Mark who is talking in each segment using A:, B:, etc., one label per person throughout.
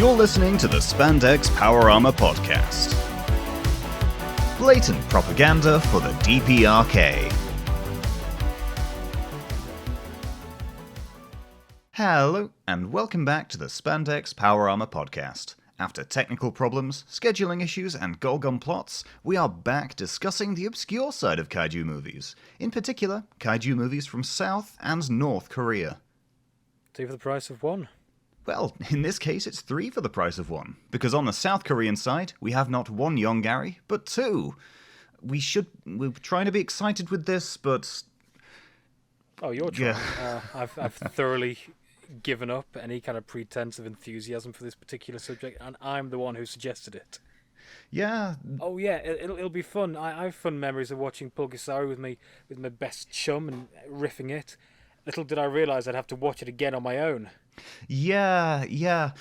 A: You're listening to the Spandex Power Armor Podcast. Blatant propaganda for the DPRK. Hello, and welcome back to the Spandex Power Armor Podcast. After technical problems, scheduling issues, and Gorgon plots, we are back discussing the obscure side of Kaiju movies. In particular, Kaiju movies from South and North Korea.
B: 2 for the price of 1.
A: Well, in this case it's 3 for the price of 1, because on the South Korean side, we have not 1 Yongary, but 2. We're trying to be excited with this, but...
B: Oh, you're trying. I've thoroughly given up any kind of pretense of enthusiasm for this particular subject, and I'm the one who suggested it.
A: Yeah.
B: Oh yeah, it'll be fun. I have fun memories of watching Pulgasari with my best chum and riffing it. Little did I realise I'd have to watch it again on my own.
A: Yeah.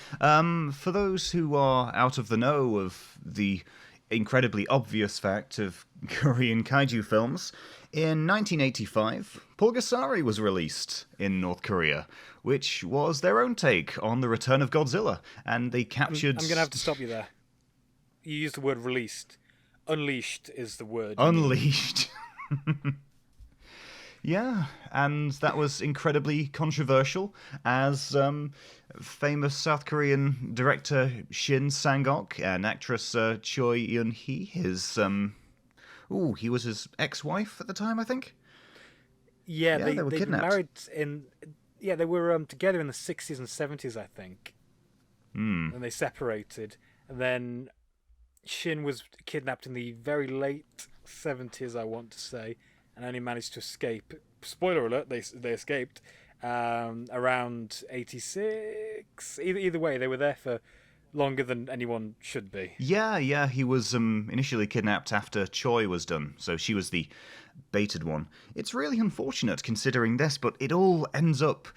A: For those who are out of the know of the incredibly obvious fact of Korean kaiju films, in 1985, Pulgasari was released in North Korea, which was their own take on the return of Godzilla, and they captured...
B: I'm going to have to stop you there. You used the word released. Unleashed is the word.
A: Unleashed. Yeah, and that was incredibly controversial, as famous South Korean director Shin Sang-ok and actress Choi Eun-hee, he was his ex-wife at the time, I think?
B: Yeah,
A: they were kidnapped.
B: Married they were together in the 60s and 70s, I think. And they separated, and then Shin was kidnapped in the very late 70s, I want to say, and only managed to escape. Spoiler alert, they escaped around 86. Either way, they were there for longer than anyone should be.
A: Yeah, he was initially kidnapped after Choi was done, so she was the baited one. It's really unfortunate considering this, but it all ends up,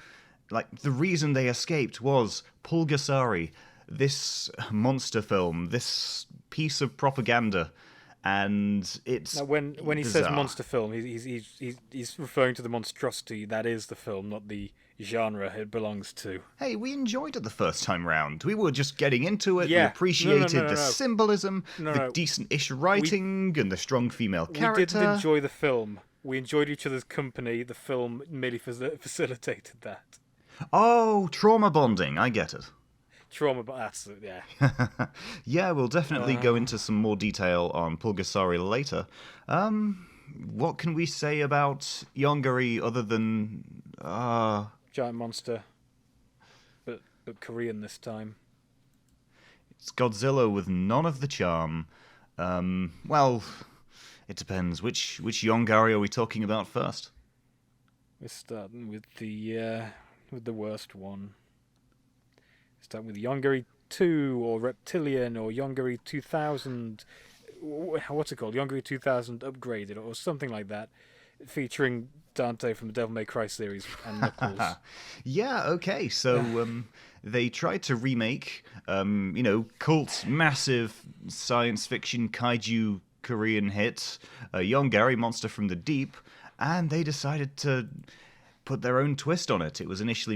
A: like, the reason they escaped was Pulgasari, this monster film, this piece of propaganda. And it's
B: now, when he
A: bizarre.
B: says monster film, he's referring to the monstrosity that is the film, not the genre it belongs to.
A: Hey, we enjoyed it the first time round. We were just getting into it.
B: Yeah.
A: We appreciated the symbolism, the decent-ish writing, and the strong female character.
B: We didn't enjoy the film. We enjoyed each other's company. The film merely facilitated that.
A: Oh, trauma bonding. I get it.
B: Trauma, but that's yeah.
A: Yeah, we'll definitely go into some more detail on Pulgasari later. What can we say about Yongary other than
B: giant monster, but Korean this time?
A: It's Godzilla with none of the charm. Well, it depends. Which Yongary are we talking about first?
B: We're starting with the worst one. Starting with Yongary 2 or Reptilian or Yongary 2000. What's it called? Yongary 2000 Upgraded or something like that, featuring Dante from the Devil May Cry series and Knuckles.
A: Yeah, okay. So they tried to remake, cult, massive science fiction kaiju Korean hit, Yongary, Monster from the Deep, and they decided to put their own twist on it. It was initially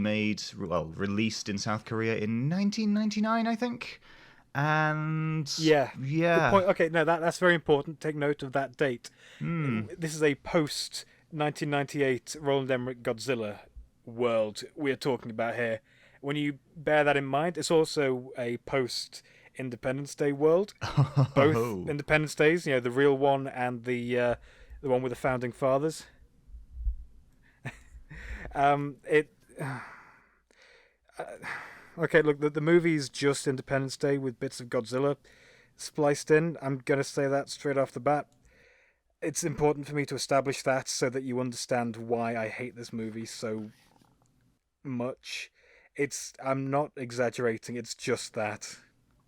A: released in South Korea in 1999, I think. And
B: yeah. Good point. Okay, no, that's very important. Take note of that date. This is a post 1998 Roland Emmerich Godzilla world we're talking about here. When you bear that in mind, it's also a post Independence Day world. Both Independence Days, the real one and the one with the founding fathers. Okay, look, the movie's just Independence Day with bits of Godzilla spliced in. I'm going to say that straight off the bat. It's important for me to establish that so that you understand why I hate this movie so much. I'm not exaggerating, it's just that.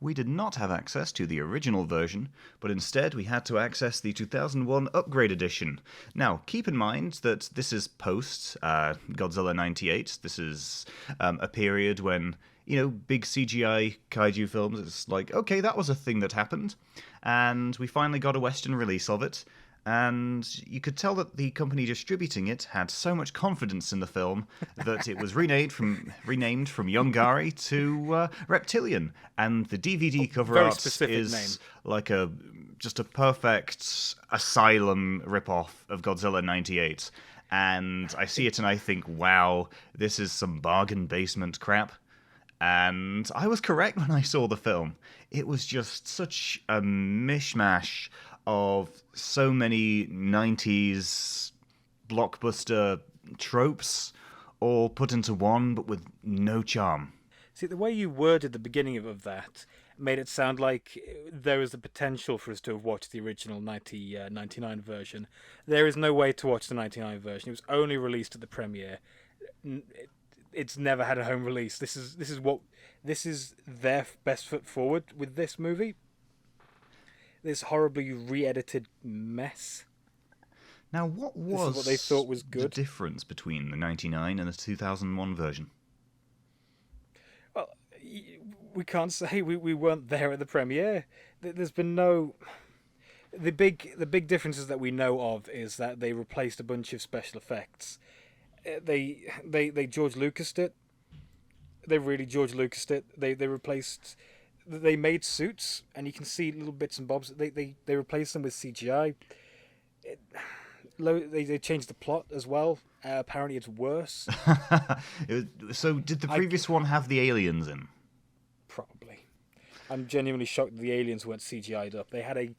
A: We did not have access to the original version, but instead we had to access the 2001 Upgrade Edition. Now, keep in mind that this is post Godzilla 98. This is a period when, big CGI kaiju films, it's like, okay, that was a thing that happened. And we finally got a Western release of it. And you could tell that the company distributing it had so much confidence in the film that it was renamed from Yongary to Reptilian. And the DVD cover
B: very
A: art
B: specific
A: is
B: name.
A: like just a perfect asylum ripoff of Godzilla '98. And I see it and I think, wow, this is some bargain basement crap. And I was correct when I saw the film. It was just such a mishmash of so many 90s blockbuster tropes all put into one, but with no charm.
B: See, the way you worded the beginning of that made it sound like there was the potential for us to have watched the original 99 version. There is no way to watch the 99 version. It was only released at the premiere. It's never had a home release. This is their best foot forward with this movie. This horribly re-edited mess.
A: Now, what was
B: what they thought was good.
A: the difference between the 99 and the 2001 version?
B: Well, we can't say we weren't there at the premiere. There's been no. The big differences that we know of is that they replaced a bunch of special effects. They George Lucased it. They really George Lucased it. They replaced. They made suits, and you can see little bits and bobs. They replaced them with CGI. They changed the plot as well. Apparently, it's worse.
A: So, did the previous one have the aliens in?
B: Probably. I'm genuinely shocked that the aliens weren't CGI'd up. They had a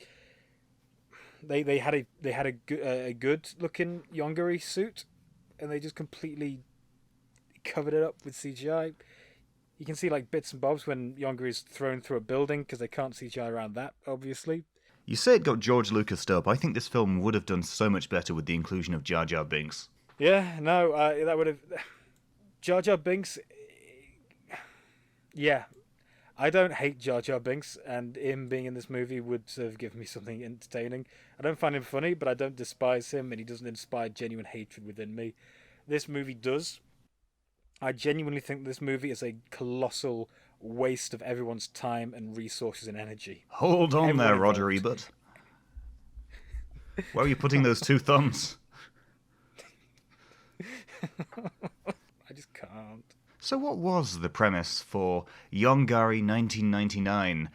B: good looking Yongary suit, and they just completely covered it up with CGI. You can see like bits and bobs when Yongary is thrown through a building because they can't CGI around that, obviously.
A: You say it got George Lucas up. I think this film would have done so much better with the inclusion of Jar Jar Binks.
B: Yeah, no, that would have... Jar Jar Binks... Yeah, I don't hate Jar Jar Binks, and him being in this movie would have given me something entertaining. I don't find him funny, but I don't despise him, and he doesn't inspire genuine hatred within me. This movie does. I genuinely think this movie is a colossal waste of everyone's time and resources and energy.
A: Hold on there, Roger Ebert. Where are you putting those two thumbs?
B: I just can't.
A: So what was the premise for Yongary 1999?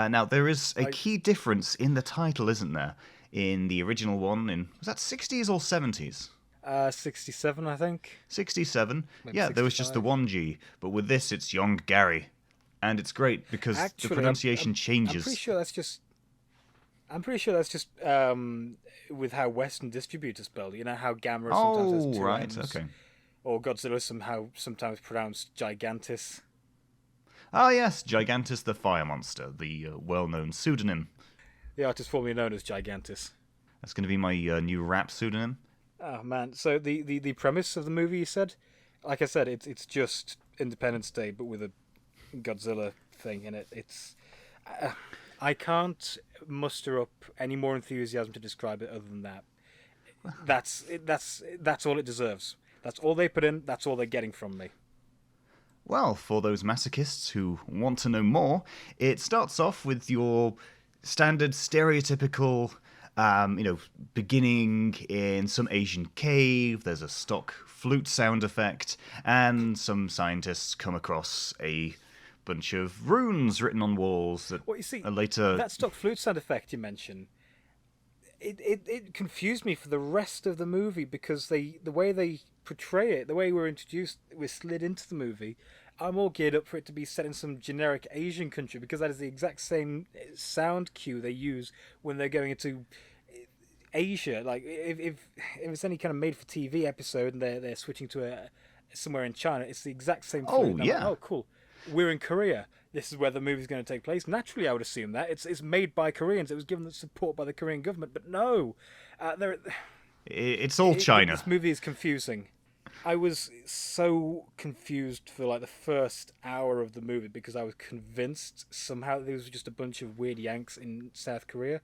A: Now, there is a key difference in the title, isn't there? In the original one, was that 60s or 70s?
B: 67, I think.
A: 67?
B: Maybe
A: yeah, there was just the 1G. But with this, it's Yongary. And it's great because the pronunciation changes.
B: I'm pretty sure that's just with how Western distributors spell. You know how Gamma sometimes has two
A: right,
B: M's,
A: okay.
B: Or Godzilla sometimes pronounced Gigantus.
A: Ah, yes, Gigantus the Fire Monster, the well-known pseudonym.
B: The artist formerly known as Gigantus.
A: That's going to be my new rap pseudonym.
B: Oh man! So the premise of the movie, you said, like I said, it's just Independence Day, but with a Godzilla thing in it. It's I can't muster up any more enthusiasm to describe it other than that. That's all it deserves. That's all they put in. That's all they're getting from me.
A: Well, for those masochists who want to know more, it starts off with your standard stereotypical, beginning in some Asian cave. There's a stock flute sound effect, and some scientists come across a bunch of runes written on walls that
B: Well, you see,
A: are later...
B: that stock flute sound effect you mentioned, it confused me for the rest of the movie because the way they portray it, the way we're slid into the movie, I'm all geared up for it to be set in some generic Asian country because that is the exact same sound cue they use when they're going into Asia. Like if it's any kind of made-for-TV episode and they're switching to somewhere in China, it's the exact same flute.
A: Oh, yeah.
B: Like, oh, cool. We're in Korea. This is where the movie's going to take place. Naturally, I would assume that it's made by Koreans. It was given the support by the Korean government, but no,
A: it's all China.
B: This movie is confusing. I was so confused for like the first hour of the movie because I was convinced somehow there was just a bunch of weird Yanks in South Korea,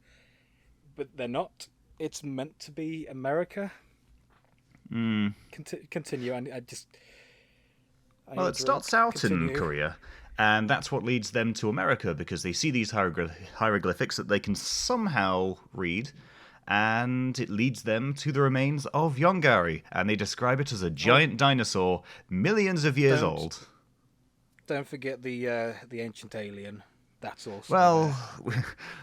B: but they're not. It's meant to be America. Continue.
A: Well, it starts out in Korea, and that's what leads them to America, because they see these hieroglyphics that they can somehow read, and it leads them to the remains of Yongary, and they describe it as a giant dinosaur, millions of years old.
B: Don't forget the ancient alien. That's also
A: Well,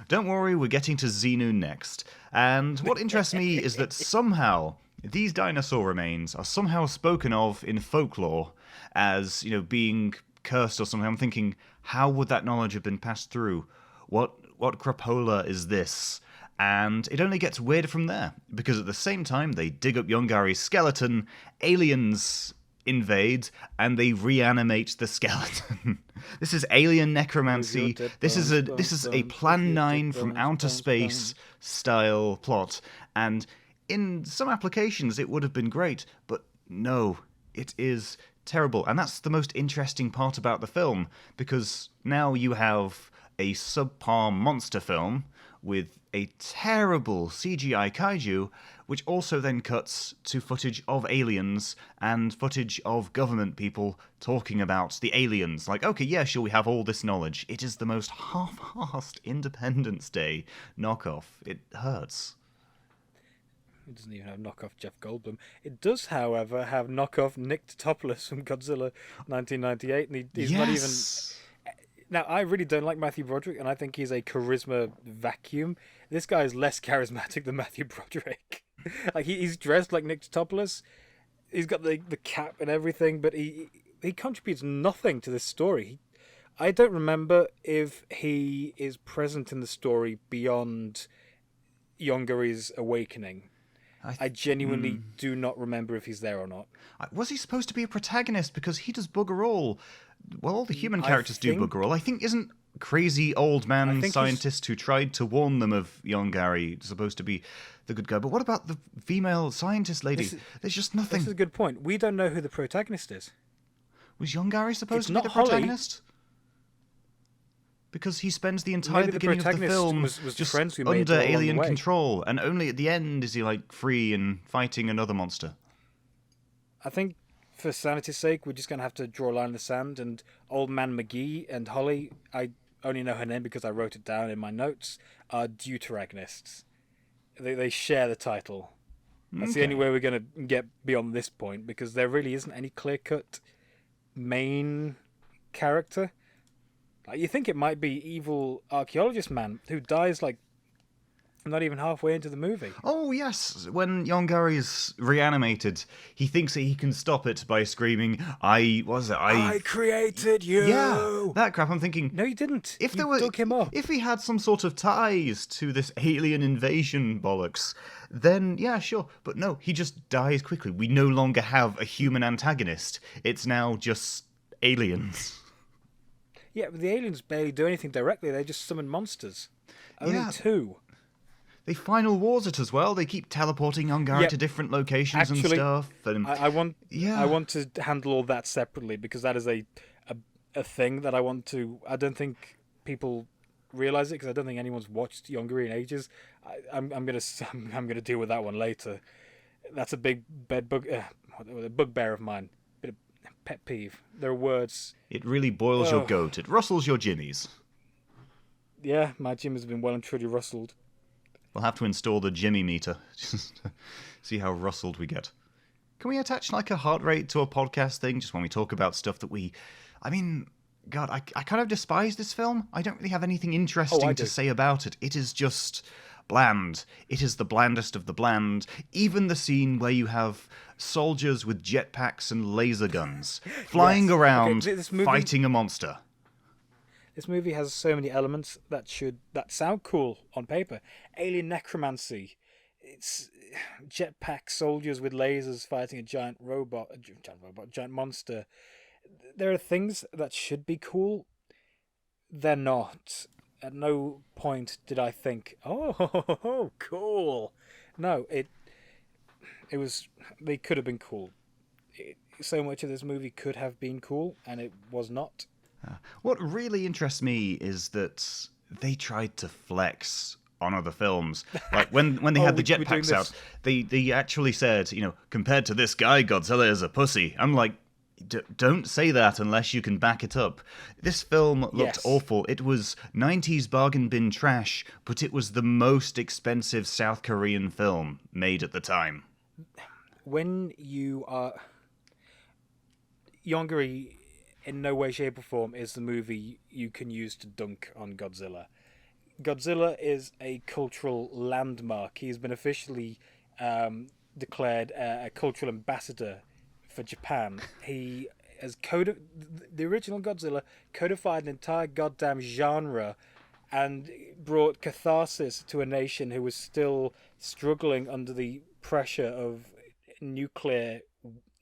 A: don't worry, we're getting to Xenu next. And what interests me is that somehow these dinosaur remains are somehow spoken of in folklore as, being cursed or something. I'm thinking, how would that knowledge have been passed through? What crapola is this? And it only gets weirder from there, because at the same time they dig up Yongary's skeleton, aliens invade, and they reanimate the skeleton. This is alien necromancy. This is a Plan 9 from outer space style plot, and in some applications it would have been great, but no, it is terrible. And that's the most interesting part about the film, because now you have a subpar monster film with a terrible CGI kaiju, which also then cuts to footage of aliens and footage of government people talking about the aliens. Like, okay, yeah, sure, we have all this knowledge. It is the most half-assed Independence Day knockoff. It hurts.
B: It doesn't even have knockoff Jeff Goldblum. It does, however, have knockoff Nick Totopoulos from Godzilla 1998, and he's not even... Now, I really don't like Matthew Broderick, and I think he's a charisma vacuum. This guy is less charismatic than Matthew Broderick. Like, he's dressed like Nick Totopoulos. He's got the cap and everything, but he contributes nothing to this story. I don't remember if he is present in the story beyond Yongary's awakening. I genuinely do not remember if he's there or not.
A: Was he supposed to be a protagonist? Because he does bugger all. Well, all the human characters do bugger all. I think, isn't crazy old man scientist who tried to warn them of Yongary supposed to be the good guy? But what about the female scientist lady? There's just nothing.
B: This is a good point. We don't know who the protagonist is.
A: Was Yongary supposed to be the protagonist? Because he spends the entire beginning of the film
B: was
A: just
B: friends we
A: under
B: made
A: alien control, and only at the end is he like free and fighting another monster.
B: I think, for sanity's sake, we're just going to have to draw a line in the sand, and Old Man McGee and Holly, I only know her name because I wrote it down in my notes, are deuteragonists. They share the title. That's the only way we're going to get beyond this point, because there really isn't any clear-cut main character. Like, you think it might be evil archaeologist man who dies like not even halfway into the movie.
A: Oh yes, when Yongary is reanimated, he thinks that he can stop it by screaming, I
B: created you.
A: Yeah, that crap. I'm thinking,
B: no, you didn't.
A: If
B: you dug him up.
A: If he had some sort of ties to this alien invasion bollocks, then yeah, sure. But no, he just dies quickly. We no longer have a human antagonist. It's now just aliens.
B: Yeah, but the aliens barely do anything directly. They just summon monsters. Only two.
A: They final wars it as well. They keep teleporting Yongary to different locations and stuff. And
B: I want to handle all that separately, because that is a thing that I want to. I don't think people realize it, because I don't think anyone's watched Yongary in ages. I'm gonna deal with that one later. That's a big bugbear of mine. Bit of pet peeve. There are words.
A: It really boils your goat. It rustles your jimmies.
B: Yeah, my Jim has been well and truly rustled.
A: We'll have to install the Jimmy meter just to see how rustled we get. Can we attach like a heart rate to a podcast thing just when we talk about stuff that we... I mean, God, I kind of despise this film. I don't really have anything interesting to say about it. It is just bland. It is the blandest of the bland. Even the scene where you have soldiers with jetpacks and laser guns flying around fighting a monster.
B: This movie has so many elements that sound cool on paper. Alien necromancy. It's jetpack soldiers with lasers fighting a giant monster. There are things that should be cool. They're not. At no point did I think, oh, cool. No, it was. They could have been cool. So much of this movie could have been cool, and it was not.
A: What really interests me is that they tried to flex on other films. Like when they had the jetpacks out, they actually said, compared to this guy, Godzilla is a pussy. I'm like, Don't say that unless you can back it up. This film looked
B: Yes.
A: awful. It was 90s bargain bin trash, but it was the most expensive South Korean film made at the time.
B: When you are Yongary, in no way, shape, or form is the movie you can use to dunk on Godzilla. Godzilla is a cultural landmark. He's been officially declared a cultural ambassador for Japan. He has the original Godzilla codified an entire goddamn genre and brought catharsis to a nation who was still struggling under the pressure of nuclear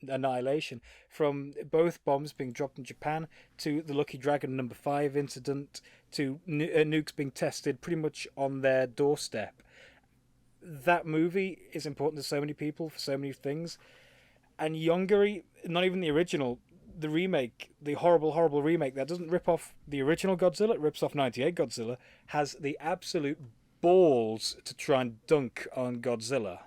B: annihilation, from both bombs being dropped in Japan to the Lucky Dragon number 5 incident to nukes being tested pretty much on their doorstep. That movie is important to so many people for so many things. And Yongary, not even the original, the remake, the horrible remake that doesn't rip off the original Godzilla, it rips off 98 Godzilla, has the absolute balls to try and dunk on Godzilla.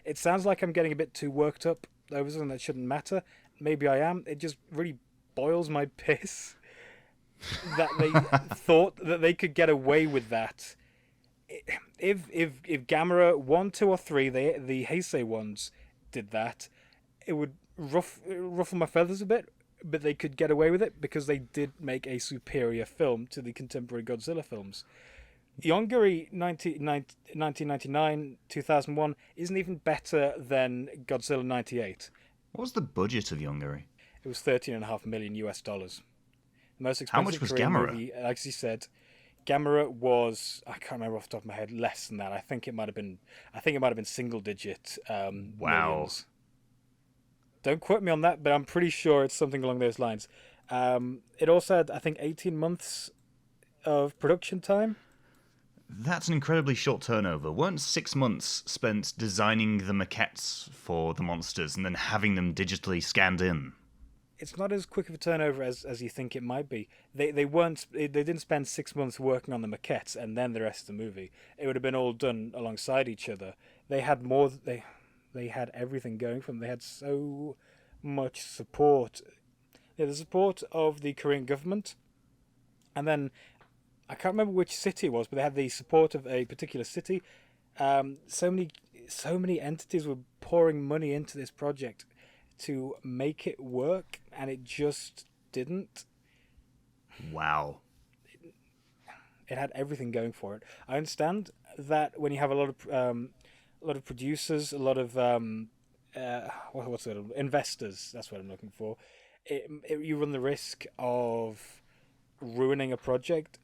B: It sounds like I'm getting a bit too worked up over something that shouldn't matter. Maybe I am. It just really boils my piss that they thought that they could get away with that. If Gamera 1, 2, or 3, the Heisei ones, did that, it would ruffle my feathers a bit, but they could get away with it because they did make a superior film to the contemporary Godzilla films. Yongary 1999, 2001 isn't even better than Godzilla 98.
A: What was the budget of Yongary?
B: It was $13.5 million US. The most expensive
A: How much was
B: Korean
A: Gamera?
B: movie, like you said, Gamera was, I can't remember off the top of my head, less than that. I think it might have been single digit millions. Don't quote me on that, but I'm pretty sure it's something along those lines. It also had, I think, 18 months of production time.
A: That's an incredibly short turnover. Weren't 6 months spent designing the maquettes for the monsters and then having them digitally scanned in?
B: It's not as quick of a turnover as you think it might be. They didn't spend 6 months working on the maquettes and then the rest of the movie. It would have been all done alongside each other. They had more. They had everything going for them. They had so much support. Yeah, the support of the Korean government, and then I can't remember which city it was, but they had the support of a particular city. So many entities were pouring money into this project to make it work, and it just didn't.
A: Wow.
B: It had everything going for it. I understand that when you have a lot of producers, a lot of what's it? Investors. That's what I'm looking for. You run the risk of ruining a project,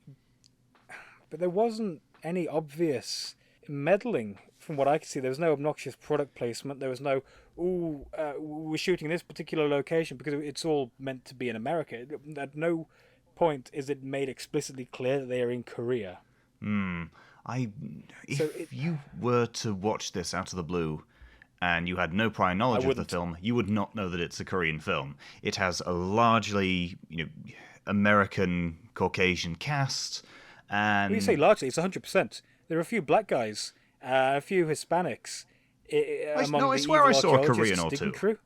B: but there wasn't any obvious meddling from what I could see. There was no obnoxious product placement. There was no, we're shooting this particular location because it's all meant to be in America. At no point is it made explicitly clear that they are in Korea.
A: If you were to watch this out of the blue and you had no prior knowledge of the film, you would not know that it's a Korean film. It has a largely, American Caucasian cast. And
B: When you say largely, it's 100%. There are a few black guys, a few Hispanics.
A: I swear I saw a Korean or two.
B: Crew.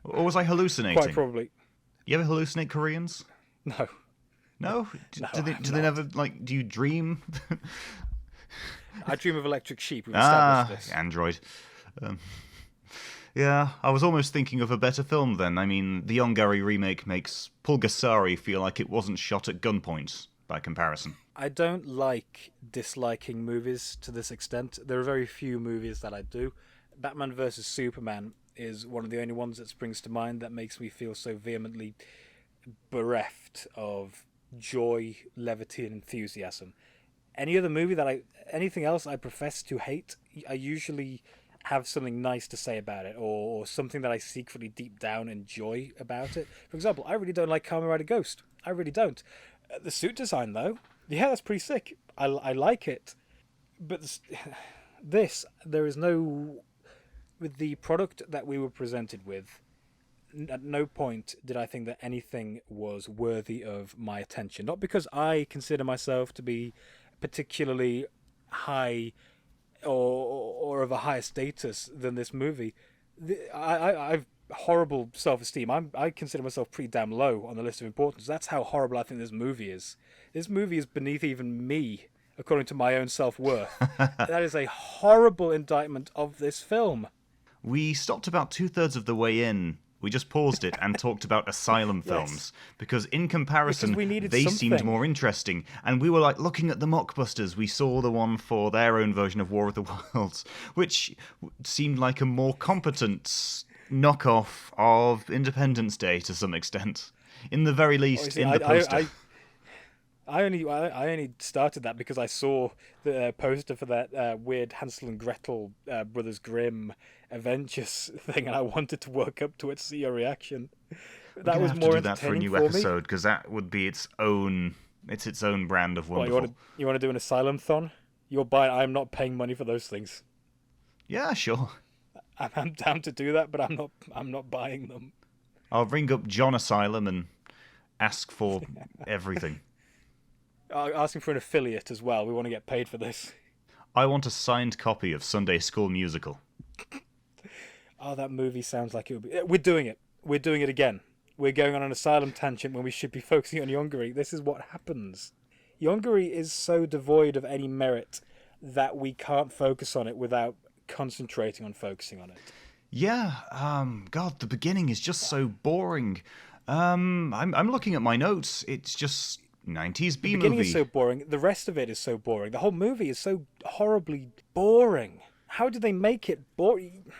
A: Or was I hallucinating?
B: Quite probably.
A: You ever hallucinate Koreans?
B: No.
A: No? Do they never, do you dream?
B: I dream of electric sheep. We've established this.
A: Android. Yeah, I was almost thinking of a better film then. I mean, the Yongary remake makes Pulgasari feel like it wasn't shot at gunpoint, by comparison.
B: I don't like disliking movies to this extent. There are very few movies that I do. Batman vs. Superman is one of the only ones that springs to mind that makes me feel so vehemently bereft of joy, levity, and enthusiasm. Anything else I profess to hate, I usually have something nice to say about it, or something that I secretly deep down enjoy about it. For example, I really don't like Kamen Rider Ghost. I really don't. The suit design, though, yeah, that's pretty sick. I like it. But there is no... With the product that we were presented with, at no point did I think that anything was worthy of my attention. Not because I consider myself to be particularly high or of a higher status than this movie. I've horrible self-esteem. I consider myself pretty damn low on the list of importance. That's how horrible I think this movie is. This movie is beneath even me, according to my own self-worth. That is a horrible indictment of this film.
A: We stopped about 2/3 of the way in. We just paused it and talked about asylum films because in comparison, they seemed more interesting. And we were like looking at the mockbusters. We saw the one for their own version of War of the Worlds, which seemed like a more competent knockoff of Independence Day to some extent. In the very least, in the poster.
B: I only started that because I saw the poster for that weird Hansel and Gretel Brothers Grimm Adventures thing, and I wanted to work up to it to see your reaction.
A: That was more entertaining for me. Have to do that for a new episode because that would be its own brand of wonderful.
B: What, you want to do an asylum-thon? You're buying. I'm not paying money for those things.
A: Yeah, sure.
B: I'm down to do that, but I'm not buying them.
A: I'll ring up John Asylum and ask for everything.
B: Asking for an affiliate as well. We want to get paid for this.
A: I want a signed copy of Sunday School Musical.
B: Oh, that movie sounds like it would be... We're doing it. We're doing it again. We're going on an asylum tangent when we should be focusing on Yongary. This is what happens. Yongary is so devoid of any merit that we can't focus on it without concentrating on focusing on it.
A: Yeah, God, the beginning is just so boring. I'm looking at my notes. It's just 90s B-movie.
B: The beginning is so boring. The rest of it is so boring. The whole movie is so horribly boring. How did they make it boring?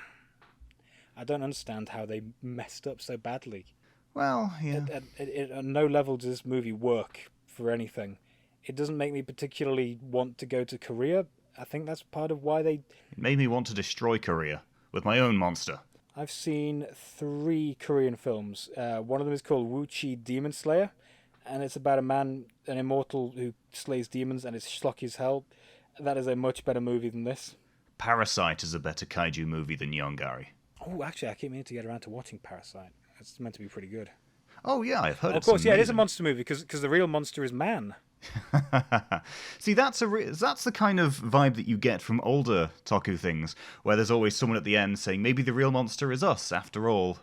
B: I don't understand how they messed up so badly.
A: Well, yeah.
B: At no level does this movie work for anything. It doesn't make me particularly want to go to Korea. I think that's part of why they...
A: It made me want to destroy Korea with my own monster.
B: I've seen 3 Korean films. One of them is called Wuchi Demon Slayer, and it's about a man, an immortal who slays demons, and it's schlocky as hell. That is a much better movie than this.
A: Parasite is a better kaiju movie than Yongary.
B: Oh, actually, I keep meaning to get around to watching Parasite. It's meant to be pretty good.
A: Oh, yeah, I've heard
B: of course, yeah, it is a monster movie, because the real monster is man.
A: See, that's the kind of vibe that you get from older Toku things, where there's always someone at the end saying, maybe the real monster is us, after all.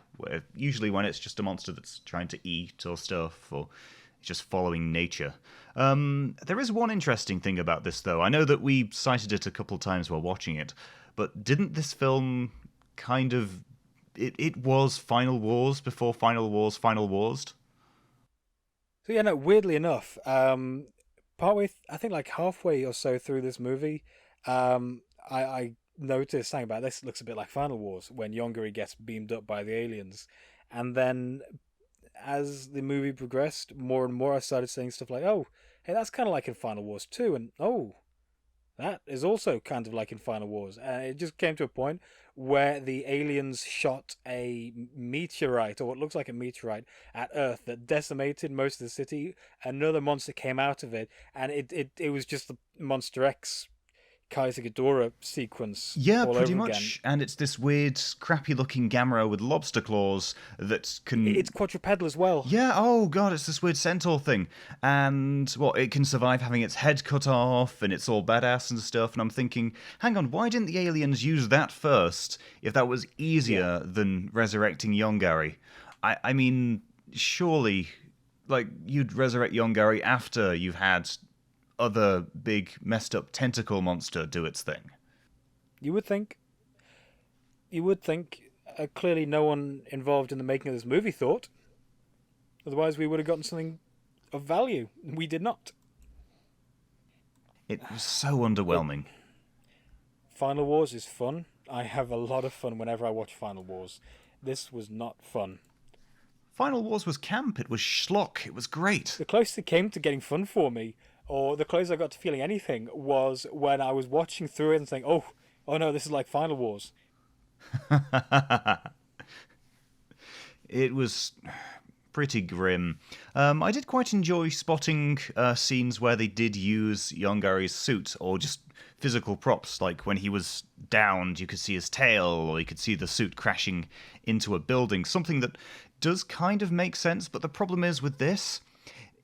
A: Usually when it's just a monster that's trying to eat or stuff, or just following nature. There is one interesting thing about this, though. I know that we cited it a couple times while watching it, but didn't this film kind of... It was Final Wars before Final Wars Final Wars'd?
B: So yeah, no, weirdly enough, partway, I think like halfway or so through this movie, I noticed something about this looks a bit like Final Wars, when Yongary gets beamed up by the aliens. And then as the movie progressed, more and more I started saying stuff like, oh, hey, that's kind of like in Final Wars 2, and oh, that is also kind of like in Final Wars. And it just came to a point where the aliens shot a meteorite, or what looks like a meteorite, at Earth that decimated most of the city. Another monster came out of it, and it was just the Monster X Kaiser Ghidorah sequence.
A: Yeah,
B: all
A: pretty
B: over
A: much.
B: Again.
A: And it's this weird, crappy-looking Gamera with lobster claws that can...
B: It's quadrupedal as well.
A: Yeah, oh god, it's this weird centaur thing. And, it can survive having its head cut off, and it's all badass and stuff. And I'm thinking, hang on, why didn't the aliens use that first, if that was easier than resurrecting Yongary? I mean, surely, you'd resurrect Yongary after you've had other big messed up tentacle monster do its thing.
B: You would think. Clearly no one involved in the making of this movie thought. Otherwise we would have gotten something of value. We did not.
A: It was so underwhelming.
B: Final Wars is fun. I have a lot of fun whenever I watch Final Wars. This was not fun.
A: Final Wars was camp. It was schlock. It was great.
B: The closest it came to getting fun for me, or the closest I got to feeling anything, was when I was watching through it and saying, oh no, this is like Final Wars.
A: It was pretty grim. I did quite enjoy spotting scenes where they did use Yongary's suit, or just physical props, like when he was downed, you could see his tail, or you could see the suit crashing into a building, something that does kind of make sense, but the problem is with this...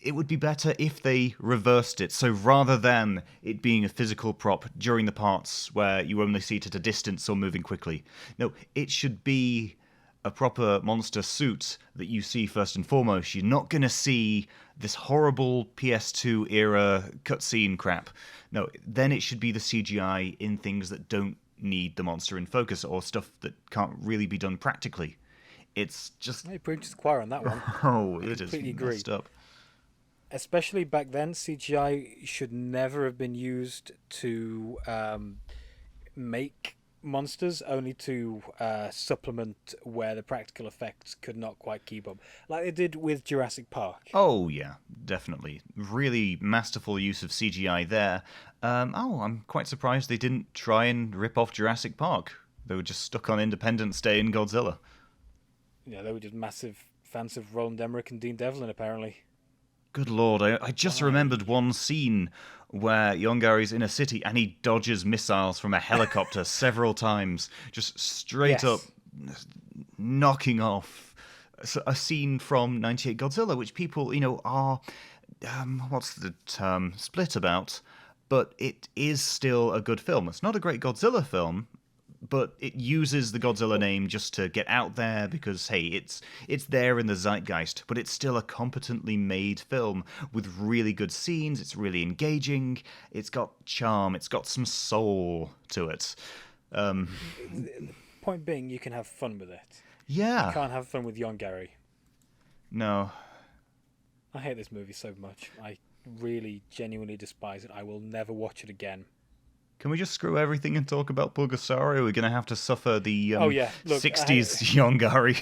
A: It would be better if they reversed it. So rather than it being a physical prop during the parts where you only see it at a distance or moving quickly, no, it should be a proper monster suit that you see first and foremost. You're not going to see this horrible PS2 era cutscene crap. No, then it should be the CGI in things that don't need the monster in focus or stuff that can't really be done practically. It's just...
B: I preached to the choir on that one.
A: Oh, it is
B: completely
A: messed up.
B: Especially back then, CGI should never have been used to make monsters, only to supplement where the practical effects could not quite keep up, like they did with Jurassic Park.
A: Oh yeah, definitely. Really masterful use of CGI there. I'm quite surprised they didn't try and rip off Jurassic Park. They were just stuck on Independence Day and Godzilla.
B: Yeah, they were just massive fans of Roland Emmerich and Dean Devlin, apparently.
A: Good lord, I just remembered one scene where Yongary's in a city and he dodges missiles from a helicopter several times, just straight up knocking off a scene from 98 Godzilla, which people, are, what's the term, split about, but it is still a good film. It's not a great Godzilla film, but it uses the Godzilla name just to get out there because, hey, it's there in the zeitgeist, but it's still a competently made film with really good scenes. It's really engaging. It's got charm. It's got some soul to it.
B: The point being, you can have fun with it.
A: Yeah.
B: You can't have fun with Yongary.
A: No.
B: I hate this movie so much. I really, genuinely despise it. I will never watch it again.
A: Can we just screw everything and talk about Pulgasari? We're going to have to suffer the 60s Yongary.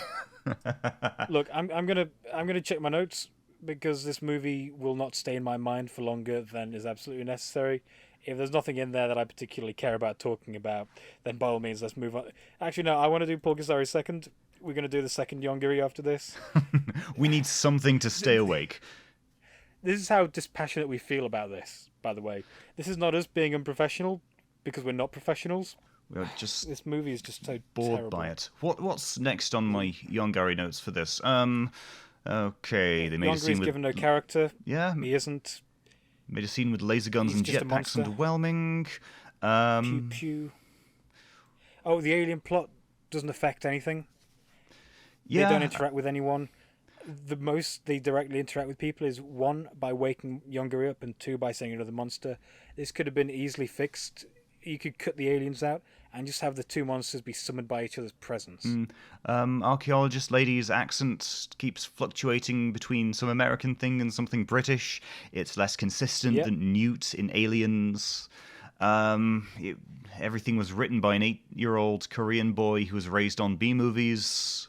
B: Look, I'm gonna check my notes because this movie will not stay in my mind for longer than is absolutely necessary. If there's nothing in there that I particularly care about talking about, then by all means, let's move on. Actually, no, I want to do Pulgasari second. We're going to do the second Yongary after this.
A: We need something to stay awake.
B: This is how dispassionate we feel about this, by the way. This is not us being unprofessional, because we're not professionals.
A: We're just
B: this movie is just so
A: bored
B: terrible.
A: by it. What's next on my Yongary notes for this? Okay, they made a scene with...
B: given no character.
A: Yeah.
B: He isn't.
A: Made a scene with laser guns and jetpacks underwhelming.
B: Pew pew. Oh, the alien plot doesn't affect anything.
A: Yeah.
B: They don't interact with anyone. The most they directly interact with people is, one, by waking Yongary up, and two, by saying another monster. This could have been easily fixed. You could cut the aliens out and just have the two monsters be summoned by each other's presence.
A: Archaeologist lady's accent keeps fluctuating between some American thing and something British. It's less consistent than Newt in Aliens. Everything was written by an 8-year-old Korean boy who was raised on B-movies.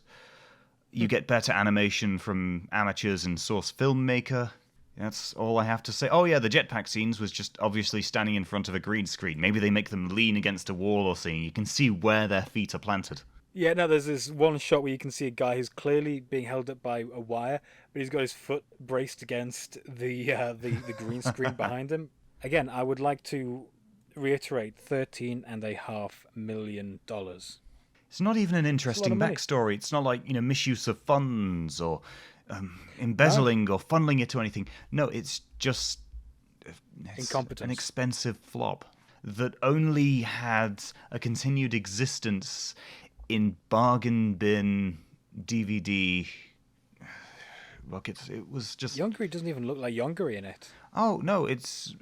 A: You get better animation from amateurs and source filmmaker. That's all I have to say. Oh yeah, the jetpack scenes was just obviously standing in front of a green screen. Maybe they make them lean against a wall or something. You can see where their feet are planted.
B: Yeah, no, there's this one shot where you can see a guy who's clearly being held up by a wire, but he's got his foot braced against the green screen behind him. Again, I would like to reiterate, $13.5 million.
A: It's not even an interesting backstory. It's not like, misuse of funds or embezzling or funneling it to anything. No, it's just
B: incompetence.
A: An expensive flop that only had a continued existence in bargain bin DVD buckets. It was just...
B: Yongary doesn't even look like Yongary in it.
A: Oh, no, it's...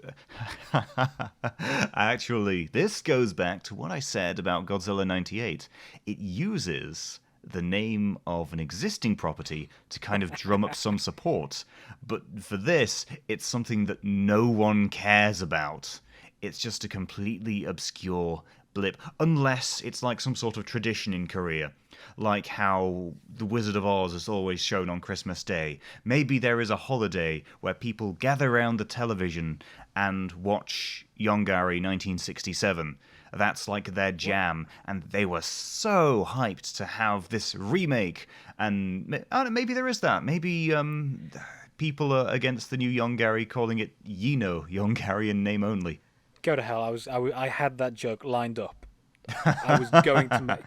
A: Actually, this goes back to what I said about Godzilla 98. It uses the name of an existing property to kind of drum up some support. But for this, it's something that no one cares about. It's just a completely obscure blip, unless it's like some sort of tradition in Korea, like how The Wizard of Oz is always shown on Christmas Day. Maybe there is a holiday where people gather around the television and watch Yongary 1967. That's like their jam, and they were so hyped to have this remake. And maybe there is that. Maybe people are against the new Yongary, calling it Yongary in name only.
B: Go to hell! I had that joke lined up. I was going to make.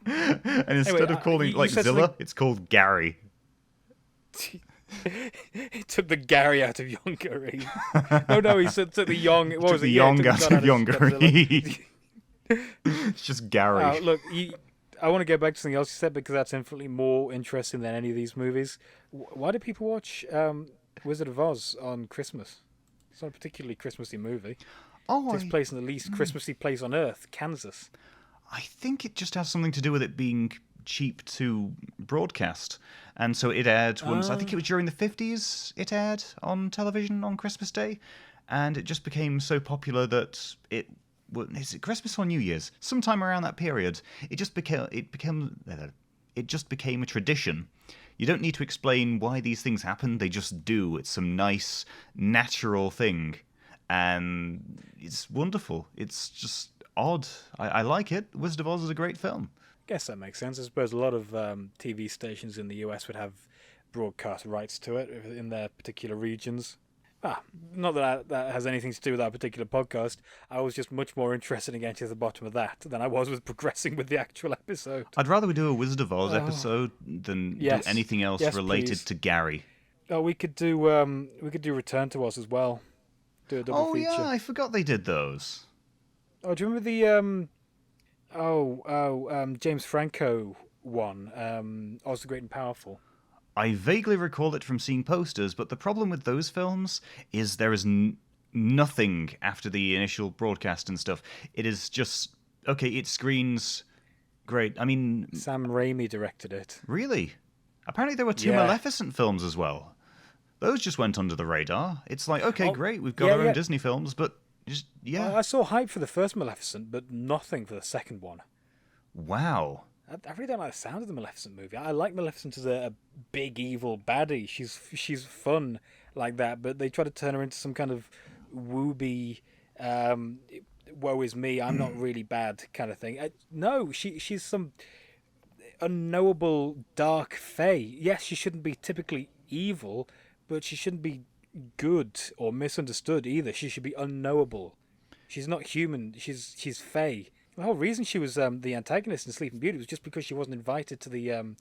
A: And instead of calling it Zilla, it's called Gary.
B: He took the Gary out of Yongary. No, he took the Yong. What was it?
A: Yong out of Yongary. It's just Gary.
B: Look, I want to go back to something else you said because that's infinitely more interesting than any of these movies. Why do people watch Wizard of Oz on Christmas? It's not a particularly Christmassy movie.
A: Oh,
B: It takes place in the least Christmassy place on Earth, Kansas.
A: I think it just has something to do with it being cheap to broadcast. And so it aired once, I think it was during the 50s, it aired on television on Christmas Day. And it just became so popular that is it Christmas or New Year's? Sometime around that period, it just became a tradition. You don't need to explain why these things happen, they just do. It's some nice, natural thing. And it's wonderful. It's just odd. I like it. Wizard of Oz is a great film.
B: Guess that makes sense. I suppose a lot of TV stations in the US would have broadcast rights to it in their particular regions. Not that that has anything to do with our particular podcast. I was just much more interested in getting to the bottom of that than I was with progressing with the actual episode.
A: I'd rather we do a Wizard of Oz episode than do anything else related to Gary.
B: Oh, we could do Return to Oz as well. Do a double feature.
A: Oh yeah, I forgot they did those.
B: Oh, do you remember the James Franco one, Oz the Great and Powerful?
A: I vaguely recall it from seeing posters, but the problem with those films is there is nothing after the initial broadcast and stuff. It is just, okay, it screens great. I mean...
B: Sam Raimi directed it.
A: Really? Apparently there were two Maleficent films as well. Those just went under the radar. It's like, okay, great, we've got our own Disney films, but just,
B: I saw hype for the first Maleficent, but nothing for the second one.
A: Wow.
B: I really don't like the sound of the Maleficent movie. I like Maleficent as a big evil baddie. She's fun like that, but they try to turn her into some kind of wooby, woe is me, I'm not really bad kind of thing. No, she's some unknowable dark fae. Yes, she shouldn't be typically evil, but she shouldn't be good or misunderstood either. She should be unknowable. She's not human. She's fae. The whole reason she was the antagonist in Sleeping Beauty was just because she wasn't invited to the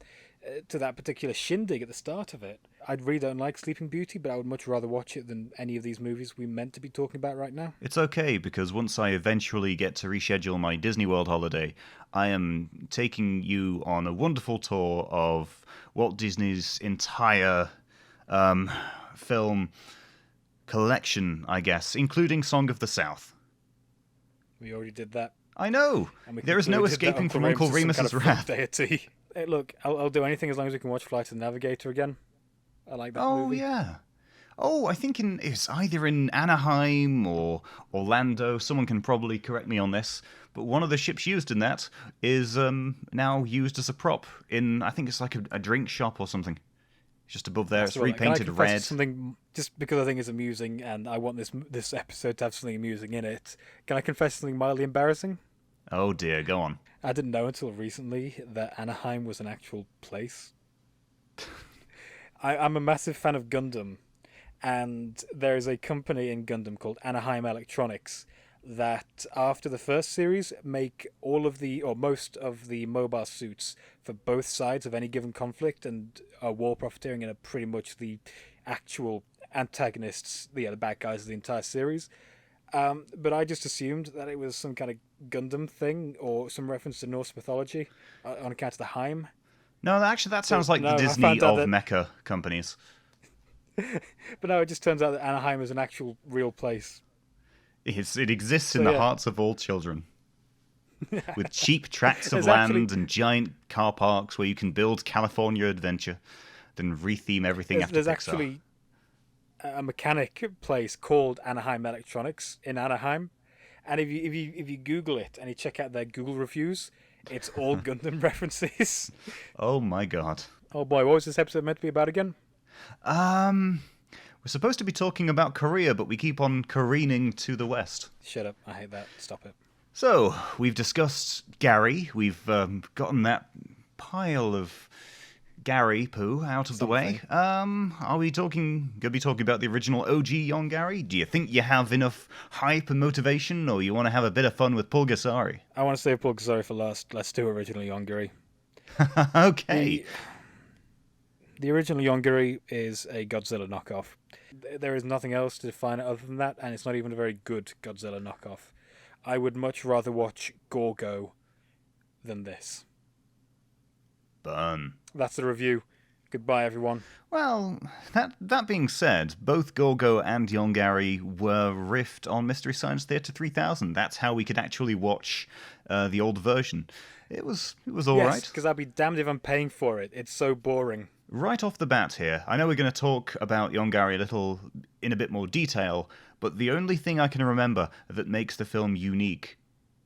B: to that particular shindig at the start of it. I really don't like Sleeping Beauty, but I would much rather watch it than any of these movies we meant to be talking about right now.
A: It's okay, because once I eventually get to reschedule my Disney World holiday, I am taking you on a wonderful tour of Walt Disney's entire film collection, I guess, including Song of the South.
B: We already did that.
A: I know. There is no escaping from Uncle Remus's wrath.
B: Deity. Hey, look, I'll do anything as long as we can watch Flight of the Navigator again. I like that movie.
A: Oh, yeah. Oh, I think it's either in Anaheim or Orlando. Someone can probably correct me on this. But one of the ships used in that is now used as a prop in, I think it's like a drink shop or something. Just above there, it's repainted red.
B: Something just because I think it's amusing, and I want this episode to have something amusing in it. Can I confess something mildly embarrassing?
A: Oh dear, go on.
B: I didn't know until recently that Anaheim was an actual place. I'm a massive fan of Gundam, and there is a company in Gundam called Anaheim Electronics that, after the first series, make all of the, or most of the mobile suits for both sides of any given conflict, and are war profiteering and are pretty much the actual antagonists, the bad guys of the entire series. But I just assumed that it was some kind of Gundam thing or some reference to Norse mythology on account of the Heim.
A: No, actually, that sounds like the Disney of mecha companies.
B: But no, it just turns out that Anaheim is an actual real place.
A: It exists in the hearts of all children. With cheap tracts of land and giant car parks where you can build California Adventure, then retheme everything after Pixar.
B: There's actually a mechanic place called Anaheim Electronics in Anaheim, and if you Google it and you check out their Google reviews, it's all Gundam references.
A: Oh my god!
B: Oh boy, what was this episode meant to be about again?
A: We're supposed to be talking about Korea, but we keep on careening to the west.
B: Shut up! I hate that. Stop it.
A: So we've discussed Gary. We've gotten that pile of Gary poo out of the way. Are we going to be talking about the original OG Yongary? Do you think you have enough hype and motivation, or you want to have a bit of fun with Pulgasari?
B: I want to save Pulgasari for last. Let's do original Yongary.
A: Okay.
B: The original Yongary is a Godzilla knockoff. There is nothing else to define it other than that, and it's not even a very good Godzilla knockoff. I would much rather watch Gorgo than this.
A: Burn.
B: That's the review. Goodbye, everyone.
A: Well, that being said, both Gorgo and Yongary were riffed on Mystery Science Theater 3000. That's how we could actually watch the old version. It was all
B: Yes,
A: right.
B: because I'll be damned if I'm paying for it. It's so boring.
A: Right off the bat here, I know we're going to talk about Yongary in a bit more detail, but the only thing I can remember that makes the film unique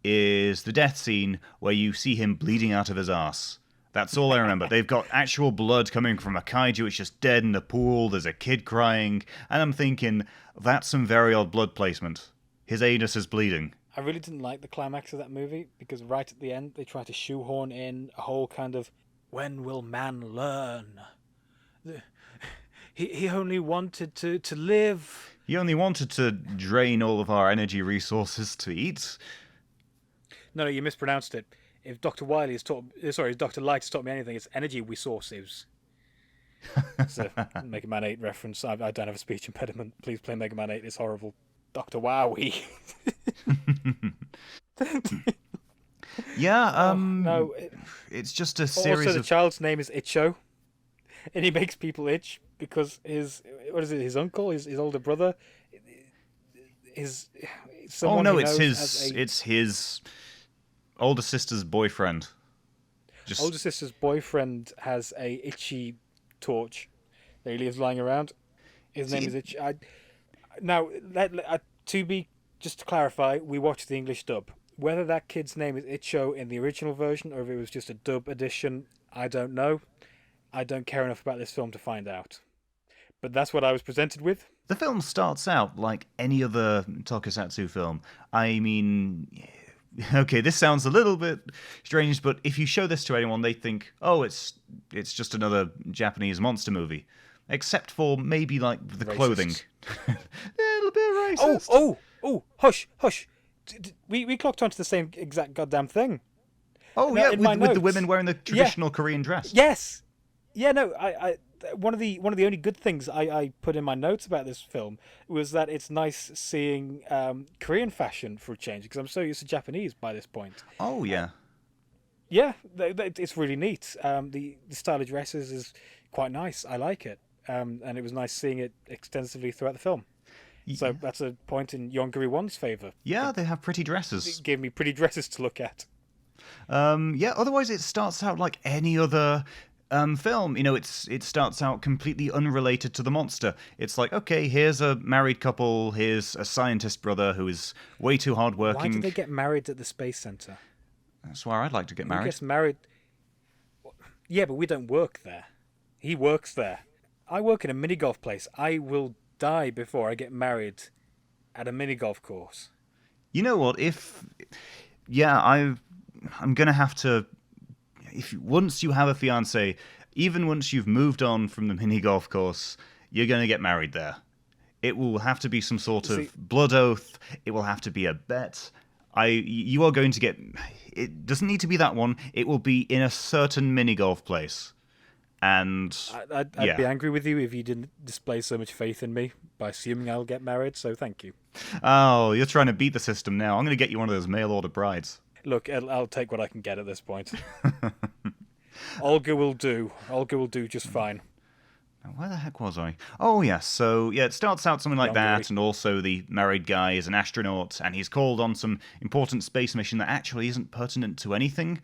A: is the death scene where you see him bleeding out of his arse. That's all I remember. They've got actual blood coming from a kaiju. It's just dead in the pool. There's a kid crying. And I'm thinking, that's some very odd blood placement. His anus is bleeding.
B: I really didn't like the climax of that movie because right at the end they try to shoehorn in a whole kind of, when will man learn? He only wanted to live.
A: He only wanted to drain all of our energy resources to eat.
B: No, you mispronounced it. If Dr. Wiley has taught, sorry, Dr. Light has taught me anything, it's energy resources. It's a Mega Man 8 reference. I don't have a speech impediment. Please play Mega Man 8. It's horrible. Dr. Wowie.
A: Yeah,
B: no.
A: It's just a series
B: Also, the
A: of...
B: child's name is Itcho, and he makes people itch because his uncle, his older brother, is someone
A: Oh no,
B: he knows
A: it's his older sister's boyfriend.
B: Older sister's boyfriend has a itchy torch that he leaves lying around. His name is Itchy. Now, just to clarify, we watched the English dub. Whether that kid's name is Itcho in the original version or if it was just a dub edition, I don't know. I don't care enough about this film to find out. But that's what I was presented with.
A: The film starts out like any other tokusatsu film. I mean, okay, this sounds a little bit strange, but if you show this to anyone, they think, oh, it's just another Japanese monster movie. Except for maybe, like, the
B: Racist.
A: Clothing. A little bit racist.
B: Oh, hush. We clocked onto the same exact goddamn thing.
A: Oh,
B: Now,
A: yeah, with the women wearing the traditional Korean dress.
B: Yes. Yeah, no, I one of the only good things I put in my notes about this film was that it's nice seeing Korean fashion for a change, because I'm so used to Japanese by this point.
A: Oh, yeah.
B: Yeah, it's really neat. The style of dresses is quite nice. I like it. And it was nice seeing it extensively throughout the film. So that's a point in Yongary 1's favour.
A: Yeah, they have pretty dresses.
B: It gave me pretty dresses to look at.
A: Yeah, otherwise it starts out like any other film. You know, it starts out completely unrelated to the monster. It's like, okay, here's a married couple, here's a scientist brother who is way too hardworking.
B: Why did they get married at the Space Center?
A: That's where I'd like to get married.
B: Who gets married? Yeah, but we don't work there. He works there. I work in a mini golf place. I will die before I get married at a mini golf course.
A: You know what? I'm gonna have to. Once you have a fiance, even once you've moved on from the mini golf course, you're gonna get married there. It will have to be some sort of blood oath. It will have to be a bet. You are going to get. It doesn't need to be that one. It will be in a certain mini golf place. And
B: I'd be angry with you if you didn't display so much faith in me by assuming I'll get married, so thank you.
A: Oh, you're trying to beat the system now. I'm going to get you one of those mail-order brides.
B: Look, I'll take what I can get at this point. Olga will do. Olga will do just fine.
A: Where the heck was I? Oh, yes. So, yeah, it starts out something like that, and also the married guy is an astronaut, and he's called on some important space mission that actually isn't pertinent to anything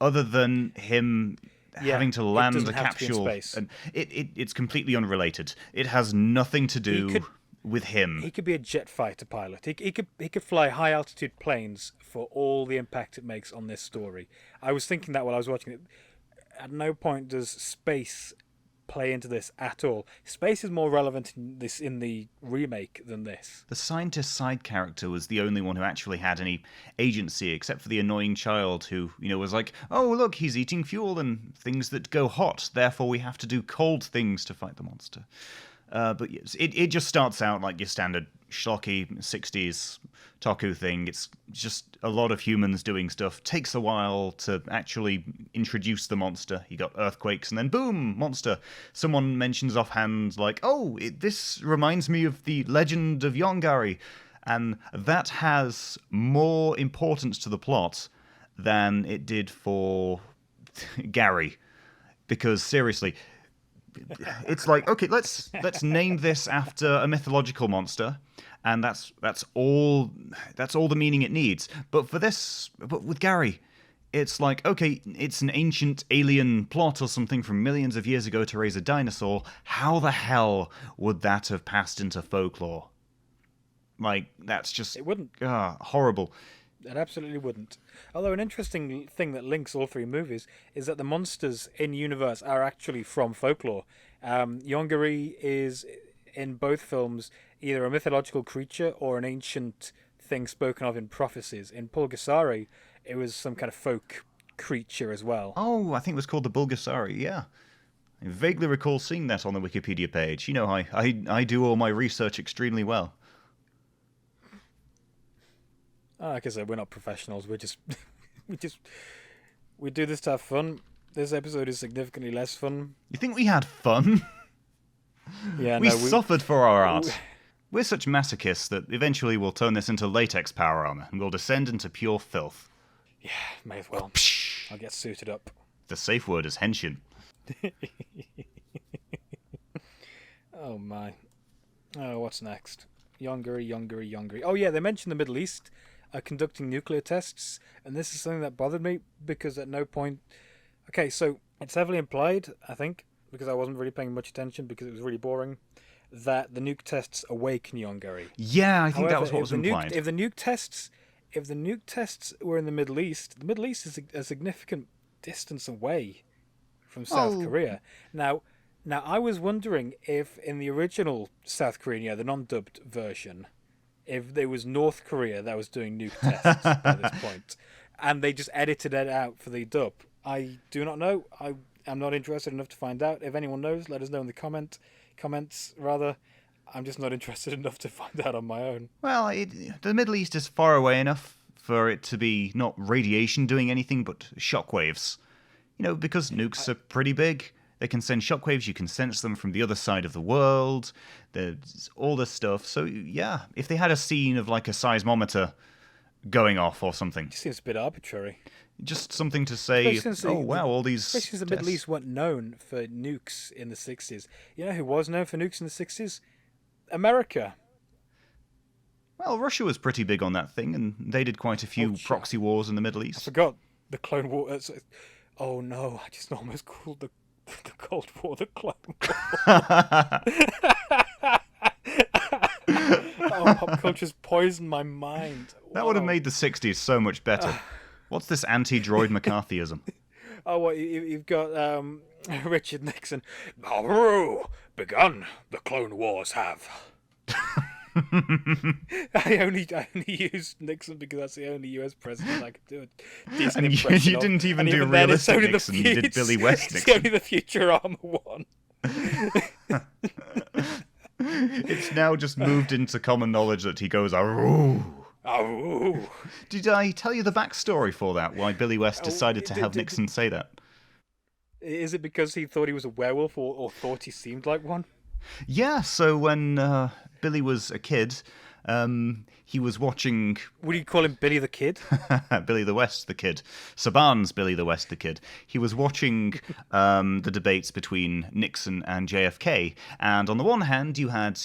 A: other than him... having to land a capsule, and it's completely unrelated. It has nothing to do with him.
B: He could be a jet fighter pilot. He could fly high altitude planes for all the impact it makes on this story. I was thinking that while I was watching it. At no point does space play into this at all. Space is more relevant in the remake than this.
A: The scientist side character was the only one who actually had any agency, except for the annoying child who, was like, oh, look, he's eating fuel and things that go hot, therefore we have to do cold things to fight the monster. But yes, it just starts out like your standard schlocky 60s Toku thing. It's just a lot of humans doing stuff. Takes a while to actually introduce the monster. You got earthquakes and then boom, monster. Someone mentions offhand like, oh, this reminds me of the legend of Yongary. And that has more importance to the plot than it did for Gary. Because seriously, it's like, okay, let's name this after a mythological monster, and that's all the meaning it needs. But with Gary, it's like, okay, it's an ancient alien plot or something from millions of years ago to raise a dinosaur. How the hell would that have passed into folklore? Like, that's just...
B: It wouldn't.
A: Horrible.
B: It absolutely wouldn't. Although an interesting thing that links all three movies is that the monsters in universe are actually from folklore. Yongary is, in both films, either a mythological creature or an ancient thing spoken of in prophecies. In Pulgasari, it was some kind of folk creature as well.
A: Oh, I think it was called the Pulgasari, yeah. I vaguely recall seeing that on the Wikipedia page. You know, I do all my research extremely well.
B: Like I said, we're not professionals. We're just, we do this to have fun. This episode is significantly less fun.
A: You think we had fun?
B: Yeah,
A: we suffered for our art. We're such masochists that eventually we'll turn this into latex power armor and we'll descend into pure filth.
B: Yeah, may as well. I'll get suited up.
A: The safe word is henshin.
B: Oh my. Oh, what's next? Yongary. Oh yeah, they mentioned the Middle East conducting nuclear tests, and this is something that bothered me because at no point... Okay, so it's heavily implied, I think, because I wasn't really paying much attention because it was really boring, that the nuke tests awaken Yongary.
A: Yeah, I think that was what
B: However,
A: was implied.
B: If the nuke tests were in the Middle East is a significant distance away from South Korea. Now I was wondering if in the original South Korean, the non-dubbed version, if there was North Korea that was doing nuke tests at this point, and they just edited it out for the dub. I do not know. I am not interested enough to find out. If anyone knows, let us know in the comments. Rather, I'm just not interested enough to find out on my own.
A: Well, the Middle East is far away enough for it to be not radiation doing anything, but shockwaves. You know, because nukes are pretty big. They can send shockwaves, you can sense them from the other side of the world, there's all this stuff. So, yeah, if they had a scene of, like, a seismometer going off or something...
B: It seems a bit arbitrary.
A: Just something to say, wow, all these
B: Especially since the Middle East weren't known for nukes in the 60s. You know who was known for nukes in the 60s? America.
A: Well, Russia was pretty big on that thing, and they did quite a few proxy wars in the Middle East.
B: I forgot the Clone War... Oh, no, I just almost called the Cold War, the Clone War. Oh, pop culture's poisoned my mind.
A: That would have made the 60s so much better. What's this anti-droid McCarthyism?
B: Oh, what, you've got Richard Nixon. Begun, the Clone Wars have. I only used Nixon because that's the only US president I could do a decent impression
A: you
B: of.
A: didn't even do realistic Nixon, you did Billy West Nixon.
B: It's only the future armor one.
A: It's now just moved into common knowledge that he goes, "Aroo."
B: Oh.
A: Did I tell you the backstory for that? Why Billy West decided to have Nixon say that?
B: Is it because he thought he was a werewolf or thought he seemed like one?
A: Yeah, so when Billy was a kid, he was watching...
B: Would you call him Billy the Kid?
A: Billy the West the Kid. Saban's Billy the West the Kid. He was watching the debates between Nixon and JFK, and on the one hand you had,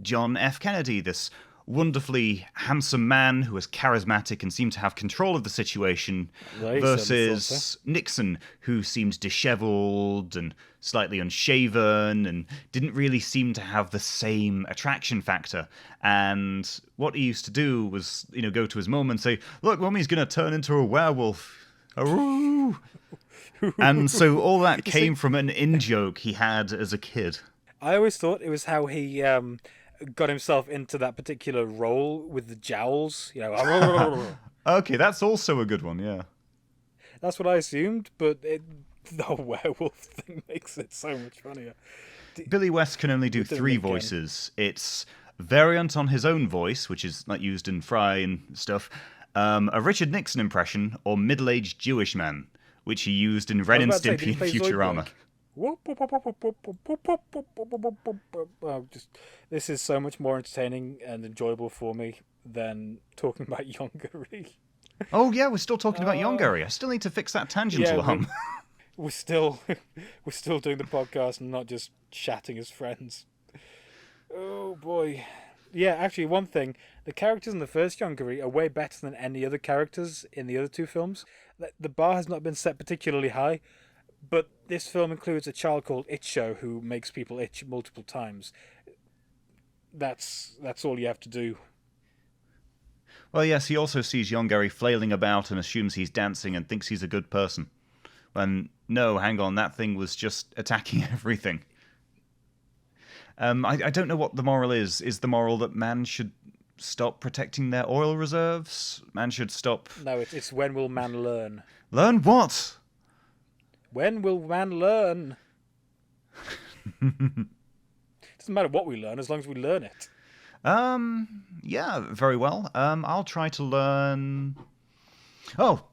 A: John F. Kennedy, this wonderfully handsome man who was charismatic and seemed to have control of the situation, versus Nixon, who seemed disheveled and slightly unshaven and didn't really seem to have the same attraction factor. And what he used to do was, go to his mum and say, "Look, Mummy's going to turn into a werewolf." Aroo! And so all that came from an in-joke he had as a kid.
B: I always thought it was how he... got himself into that particular role with the jowls,
A: Okay, that's also a good one, yeah.
B: That's what I assumed, but the werewolf thing makes it so much funnier.
A: Billy West can only do 3 voices. It's variant on his own voice, which is like used in Fry and stuff, a Richard Nixon impression, or middle-aged Jewish man, which he used in Ren and Stimpy and Futurama.
B: This is so much more entertaining and enjoyable for me than talking about Yongary.
A: Oh yeah, we're still talking about Yongary. I still need to fix that tangential hum.
B: we're still we're still doing the podcast and not just chatting as friends. Oh boy. Yeah, actually, one thing, the characters in the first Yongary are way better than any other characters in the other two films. The bar has not been set particularly high, but this film includes a child called Itcho who makes people itch multiple times. That's all you have to do.
A: Well, yes, he also sees Yongary flailing about and assumes he's dancing and thinks he's a good person. When, no, hang on, that thing was just attacking everything. I don't know what the moral is. Is the moral that man should stop protecting their oil reserves? Man should stop...
B: No, it's when will man learn?
A: Learn what?
B: When will man learn? Doesn't matter what we learn as long as we learn it.
A: Yeah, very well. I'll try to learn... Oh!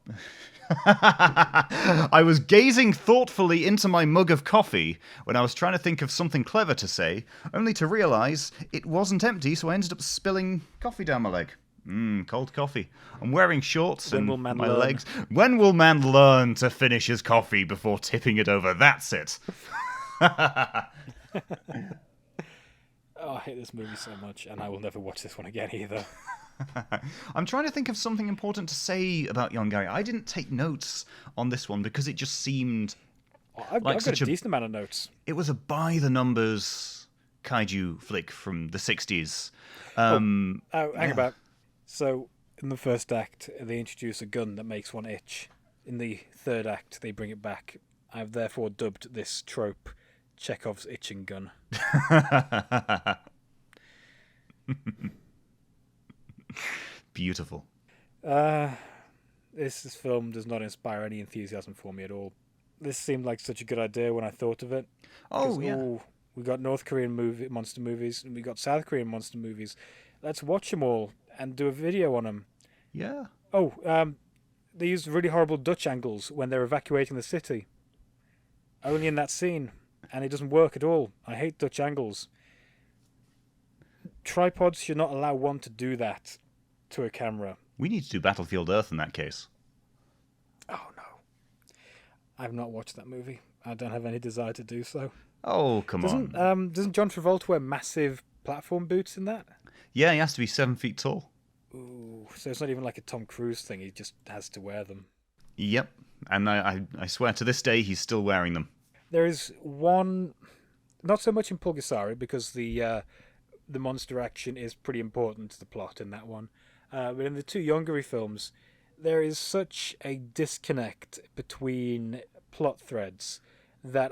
A: I was gazing thoughtfully into my mug of coffee when I was trying to think of something clever to say, only to realise it wasn't empty, so I ended up spilling coffee down my leg. Cold coffee. I'm wearing shorts and my legs. When will man learn to finish his coffee before tipping it over? That's it.
B: Oh, I hate this movie so much, and I will never watch this one again either.
A: I'm trying to think of something important to say about Yongary. I didn't take notes on this one because it just seemed
B: I've got a decent amount of notes. It
A: was a by-the-numbers kaiju flick from the 60s.
B: Hang about. So, in the first act, they introduce a gun that makes one itch. In the third act, they bring it back. I've therefore dubbed this trope Chekhov's itching gun.
A: Beautiful.
B: This film does not inspire any enthusiasm for me at all. This seemed like such a good idea when I thought of it.
A: Oh, yeah.
B: We got North Korean monster movies, and we got South Korean monster movies. Let's watch them all and do a video on them.
A: Yeah.
B: Oh, they use really horrible Dutch angles when they're evacuating the city. Only in that scene, and it doesn't work at all. I hate Dutch angles. Tripods should not allow one to do that to a camera.
A: We need to do Battlefield Earth in that case.
B: Oh, no. I've not watched that movie. I don't have any desire to do so.
A: Oh, come on.
B: Doesn't John Travolta wear massive platform boots in that?
A: Yeah, he has to be 7 feet tall.
B: Ooh, so it's not even like a Tom Cruise thing. He just has to wear them.
A: Yep. And I swear to this day he's still wearing them.
B: There is one... Not so much in Pulgasari, because the monster action is pretty important to the plot in that one. But in the two Yongary films, there is such a disconnect between plot threads that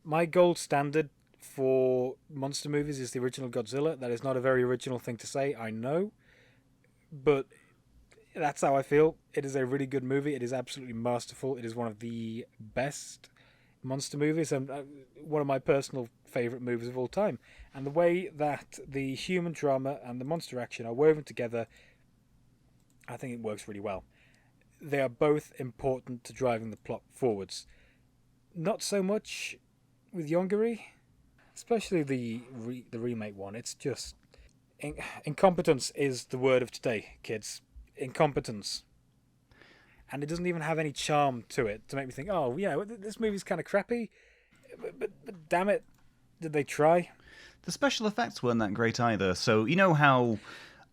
B: my gold standard for monster movies is the original Godzilla. That is not a very original thing to say, I know, but that's how I feel. It is a really good movie. It is absolutely masterful. It is one of the best monster movies and one of my personal favourite movies of all time. And the way that the human drama and the monster action are woven together, I think it works really well. They are both important to driving the plot forwards. Not so much with Yongary, especially the remake one. It's just... Incompetence is the word of today, kids. Incompetence. And it doesn't even have any charm to it to make me think, oh, yeah, this movie's kind of crappy. But damn it, did they try?
A: The special effects weren't that great either. So, you know how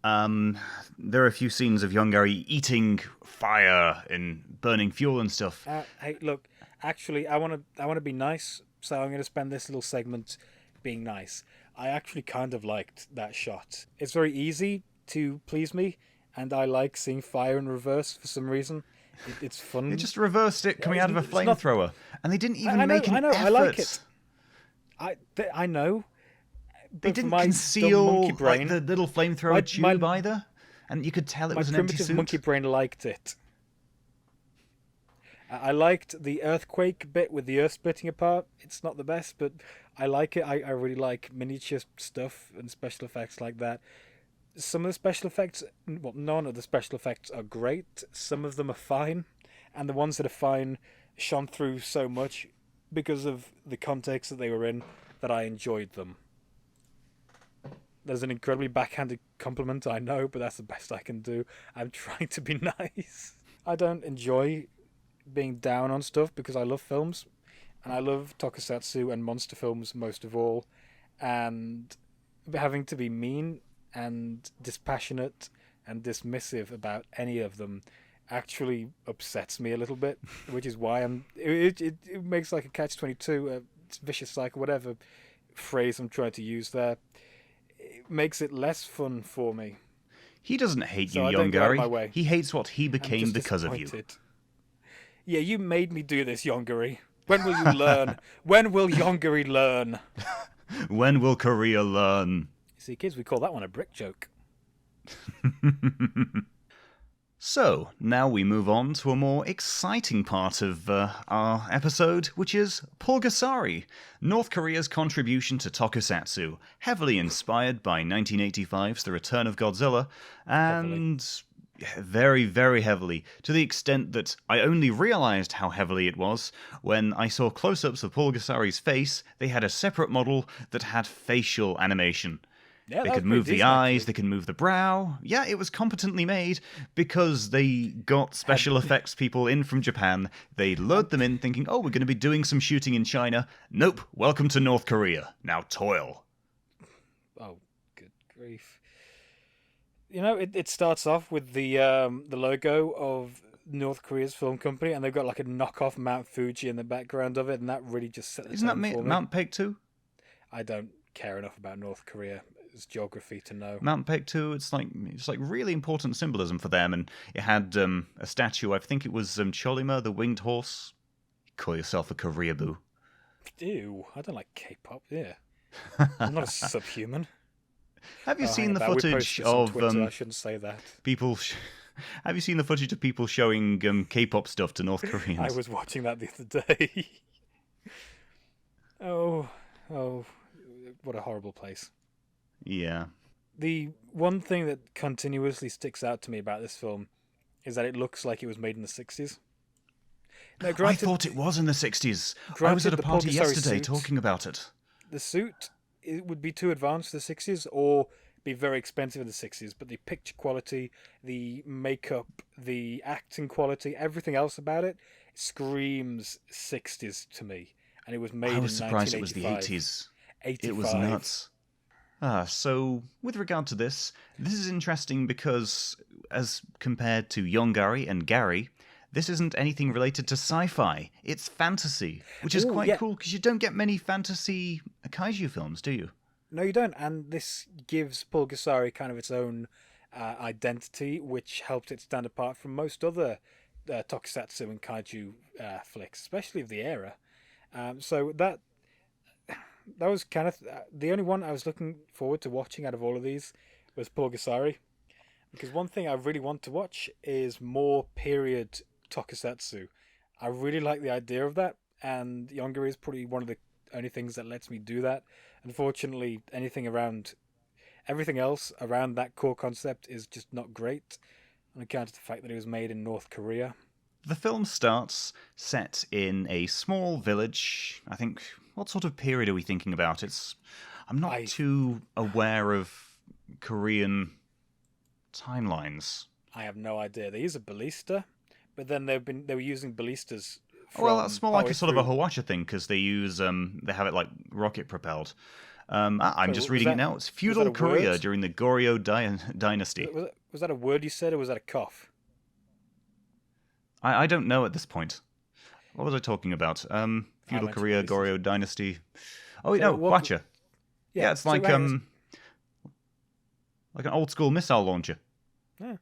A: there are a few scenes of Yongary eating fire and burning fuel and stuff?
B: Hey, look, actually, I want to be nice, so I'm going to spend this little segment being nice. I actually kind of liked that shot. It's very easy to please me, and I like seeing fire in reverse for some reason. It's fun.
A: They just reversed it coming out of a flamethrower, and they didn't even make an effort.
B: I like it. I know.
A: They didn't conceal like the little flamethrower tube either, and you could tell it was an empty suit.
B: My primitive monkey brain liked it. I liked the earthquake bit with the earth splitting apart. It's not the best, but I like it. I really like miniature stuff and special effects like that. Some of the special effects, well, none of the special effects are great. Some of them are fine, and the ones that are fine shone through so much because of the context that they were in that I enjoyed them. There's an incredibly backhanded compliment, I know, but that's the best I can do. I'm trying to be nice. I don't enjoy being down on stuff because I love films, and I love tokusatsu and monster films most of all, and having to be mean and dispassionate and dismissive about any of them actually upsets me a little bit, which is why it makes like a catch-22, a vicious cycle, whatever phrase I'm trying to use there. It makes it less fun for me.
A: He doesn't hate you,
B: So I don't go out of my
A: Yongary.
B: way.
A: He hates what he
B: I'm
A: became
B: just
A: because of you.
B: disappointed. Yeah, you made me do this, Yongary. When will you learn? When will Yongary learn?
A: When will Korea learn?
B: See, kids, we call that one a brick joke.
A: So, now we move on to a more exciting part of our episode, which is Pulgasari, North Korea's contribution to tokusatsu, heavily inspired by 1985's The Return of Godzilla, and very, very heavily, to the extent that I only realized how heavily it was when I saw close-ups of Pulgasari's face. They had a separate model that had facial animation.
B: Yeah,
A: They could move the eyes, they could move the brow. Yeah, it was competently made because they got special effects people in from Japan. They lured them in thinking, oh, we're going to be doing some shooting in China. Nope, welcome to North Korea. Now toil.
B: Oh, good grief. You know, it starts off with the logo of North Korea's film company, and they've got like a knockoff Mount Fuji in the background of it, and that really just set the
A: Isn't that
B: tone for me.
A: Mount Paektu?
B: I don't care enough about North Korea. Geography to know.
A: Mount Paektu, it's like really important symbolism for them, and it had a statue. I think it was Cholima, the winged horse. You call yourself a Koreaboo.
B: Ew, I don't like K-pop. Yeah, I'm not a subhuman.
A: Have you seen the
B: We posted
A: footage
B: this on
A: of
B: Twitter, I shouldn't say that.
A: people? Have you seen the footage of people showing K-pop stuff to North Koreans?
B: I was watching that the other day. oh, what a horrible place.
A: Yeah.
B: The one thing that continuously sticks out to me about this film is that it looks like it was made in the 60s. Now,
A: I thought it was in the 60s. I was at a
B: the
A: party
B: Pulgasari
A: yesterday
B: suit-
A: talking about it.
B: The suit, it would be too advanced for the 60s or be very expensive in the 60s, but the picture quality, the makeup, the acting quality, everything else about it screams 60s to me. And it was made
A: I was
B: in
A: surprised it was the
B: 1985.
A: 80s. It was nuts. So, with regard to this is interesting because, as compared to Yongary and Gary, this isn't anything related to sci-fi. It's fantasy, which is quite cool because you don't get many fantasy kaiju films, do you?
B: No, you don't. And this gives Pulgasari kind of its own identity, which helped it stand apart from most other tokusatsu and kaiju flicks, especially of the era. So that was kind of the only one I was looking forward to watching out of all of these was Pulgasari, because one thing I really want to watch is more period tokusatsu. I really like the idea of that, and Yongary is probably one of the only things that lets me do that. Unfortunately, everything else around that core concept is just not great, on account of the fact that it was made in North Korea.
A: The film starts set in a small village. I think, what sort of period are we thinking about? I'm not too aware of Korean timelines.
B: I have no idea. They use a ballista, but then they were using ballistas.
A: Well, that's more like a sort of a Hwacha thing because they they have it like rocket propelled. I'm just reading it now. It's feudal Korea during the Goryeo dynasty.
B: Was that a word you said, or was that a cough?
A: I don't know at this point. What was I talking about? Feudal Korea, Goryeo dynasty. Oh, wait, no, Hwacha. Yeah, it's like an old school missile launcher.
B: Yeah.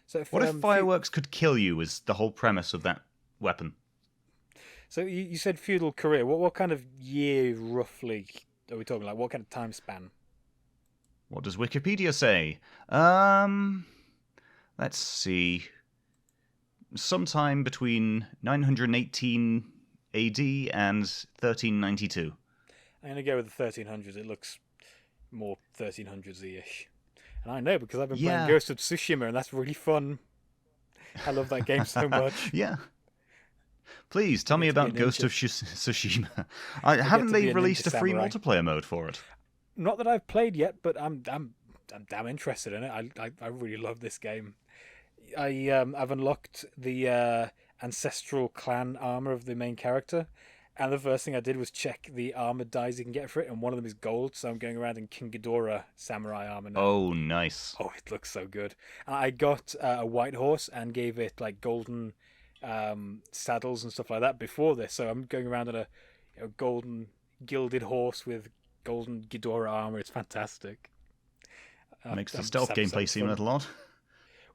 B: So
A: what if fireworks could kill you? Is the whole premise of that weapon.
B: So you said feudal Korea. What kind of year roughly are we talking? Like what kind of time span?
A: What does Wikipedia say? Let's see. Sometime between 918 AD and 1392.
B: I'm going to go with the 1300s. It looks more 1300s-ish. And I know because I've been playing Ghost of Tsushima, and that's really fun. I love that game so much.
A: Yeah. Please tell me about Ghost of Tsushima. Haven't they released a free multiplayer mode for it?
B: Not that I've played yet, but I'm damn interested in it. I really love this game. I've unlocked the ancestral clan armor of the main character. And the first thing I did was check the armor dyes you can get for it, and one of them is gold, so I'm going around in King Ghidorah samurai armor now.
A: Oh, nice.
B: Oh, it looks so good. And I got a white horse and gave it like golden saddles and stuff like that before this, so I'm going around on a golden gilded horse with golden Ghidorah armor. It's fantastic.
A: Makes the stealth gameplay seem a little odd.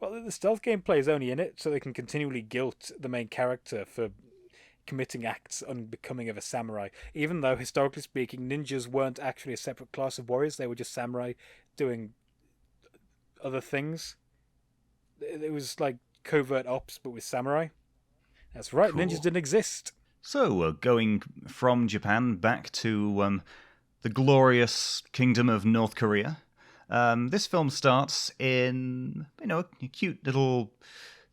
B: Well, the stealth gameplay is only in it so they can continually guilt the main character for committing acts unbecoming of a samurai. Even though, historically speaking, ninjas weren't actually a separate class of warriors, they were just samurai doing other things. It was like covert ops, but with samurai. That's right, cool. Ninjas didn't exist.
A: So, going from Japan back to the glorious kingdom of North Korea. This film starts in, a cute little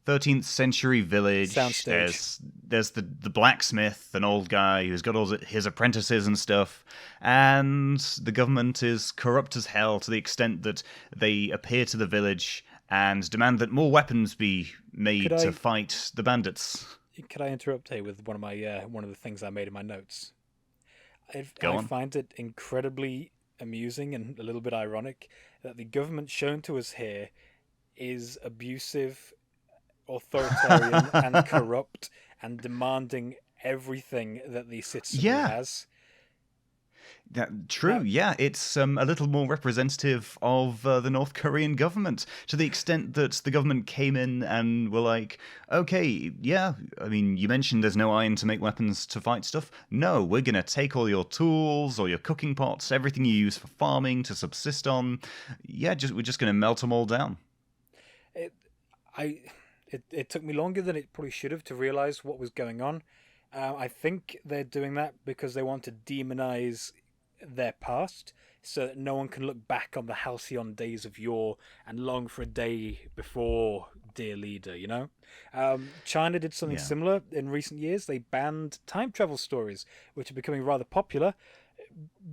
A: 13th century village.
B: Soundstage.
A: There's the blacksmith, an old guy who's got all his apprentices and stuff, and the government is corrupt as hell to the extent that they appear to the village and demand that more weapons be made to fight the bandits.
B: Could I interrupt here with one of the things I made in my notes? I find it incredibly amusing and a little bit ironic that the government shown to us here is abusive, authoritarian, and corrupt, and demanding everything that the citizenry has.
A: True, yeah. It's a little more representative of the North Korean government, to the extent that the government came in and were like, okay, yeah, I mean, you mentioned there's no iron to make weapons to fight stuff. No, we're going to take all your tools, all your cooking pots, everything you use for farming to subsist on. Yeah, we're just going to melt them all down.
B: It took me longer than it probably should have to realize what was going on. I think they're doing that because they want to demonize their past so that no one can look back on the halcyon days of yore and long for a day before dear leader, China did something similar in recent years. They banned time travel stories, which are becoming rather popular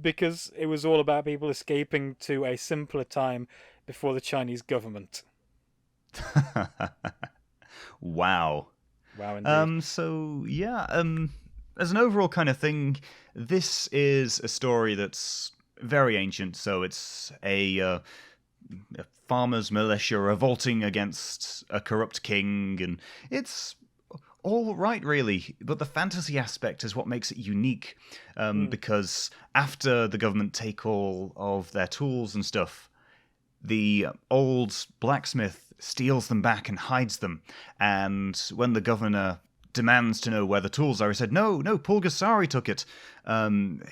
B: because it was all about people escaping to a simpler time before the Chinese government.
A: Wow
B: indeed.
A: As an overall kind of thing, this is a story that's very ancient. So it's a farmers' militia revolting against a corrupt king, and it's all right, really. But the fantasy aspect is what makes it unique, because after the government take all of their tools and stuff, the old blacksmith steals them back and hides them. And when the governor demands to know where the tools are, he said, no, Pulgasari took it,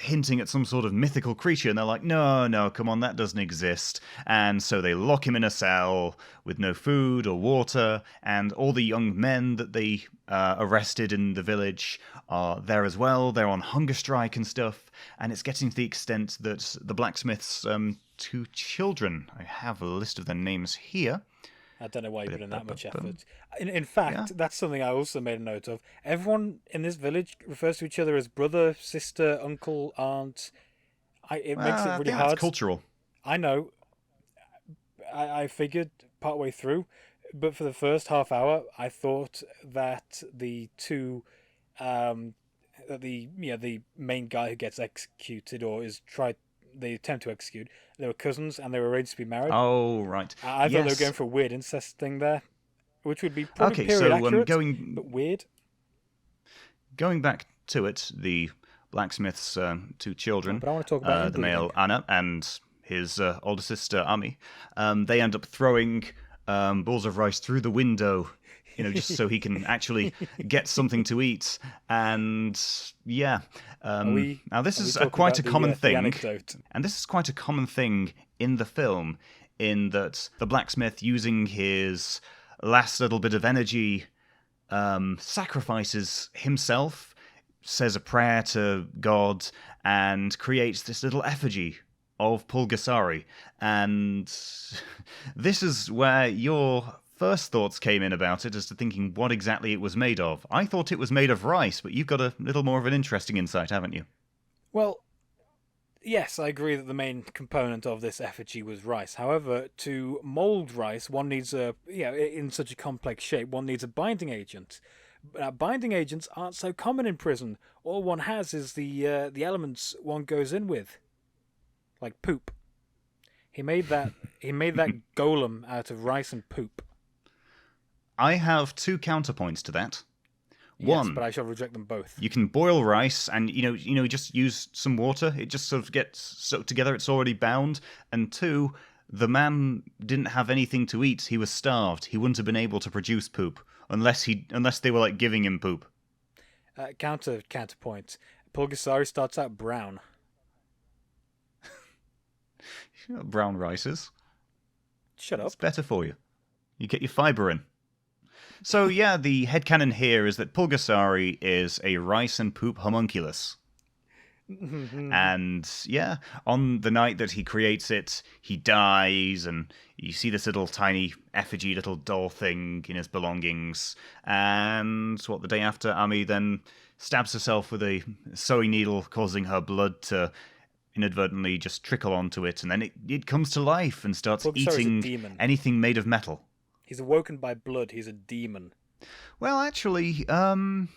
A: hinting at some sort of mythical creature. And they're like, no, come on, that doesn't exist. And so they lock him in a cell with no food or water, and all the young men that they arrested in the village are there as well. They're on hunger strike and stuff, and it's getting to the extent that the blacksmith's 2 children, I have a list of their names here.
B: I don't know why you put in that much effort. In fact, that's something I also made a note of. Everyone in this village refers to each other as brother, sister, uncle, aunt. It makes it really hard.
A: That's cultural.
B: I know. I figured partway through, but for the first half hour, I thought that the two, the main guy who gets executed or is tried. They attempt to execute. They were cousins and they were arranged to be married.
A: Oh, right.
B: I thought they were going for a weird incest thing there, which would be probably period accurate, but weird.
A: Going back to it, the blacksmith's 2 children,
B: but I want to talk about
A: the male Anna and his older sister Ami, they end up throwing balls of rice through the window, just so he can actually get something to eat. And now this is quite a common thing, and this is quite a common thing in the film, in that the blacksmith, using his last little bit of energy, sacrifices himself, says a prayer to God, and creates this little effigy of Pulgasari. And this is where your first thoughts came in about it, as to thinking what exactly it was made of. I thought it was made of rice, but you've got a little more of an interesting insight, haven't you?
B: Well, yes, I agree that the main component of this effigy was rice. However, to mold rice, one needs in such a complex shape, one needs a binding agent. Binding agents aren't so common in prison. All one has is the elements one goes in with, like poop. He made that golem out of rice and poop.
A: I have two counterpoints to that.
B: Yes,
A: One,
B: but I shall reject them both.
A: you can boil rice, and just use some water. It just sort of gets soaked together. It's already bound. And two, the man didn't have anything to eat. He was starved. He wouldn't have been able to produce poop unless they were like giving him poop.
B: Counterpoint. Pulgasari starts out brown.
A: Brown rices.
B: Shut up.
A: It's better for you. You get your fibre in. So yeah, the headcanon here is that Pulgasari is a rice and poop homunculus. And yeah, on the night that he creates it, he dies, and you see this little tiny effigy, little doll thing in his belongings. And the day after, Ami then stabs herself with a sewing needle, causing her blood to inadvertently just trickle onto it, and then it comes to life and starts eating anything made of metal.
B: He's awoken by blood. He's a demon.
A: Well, actually, some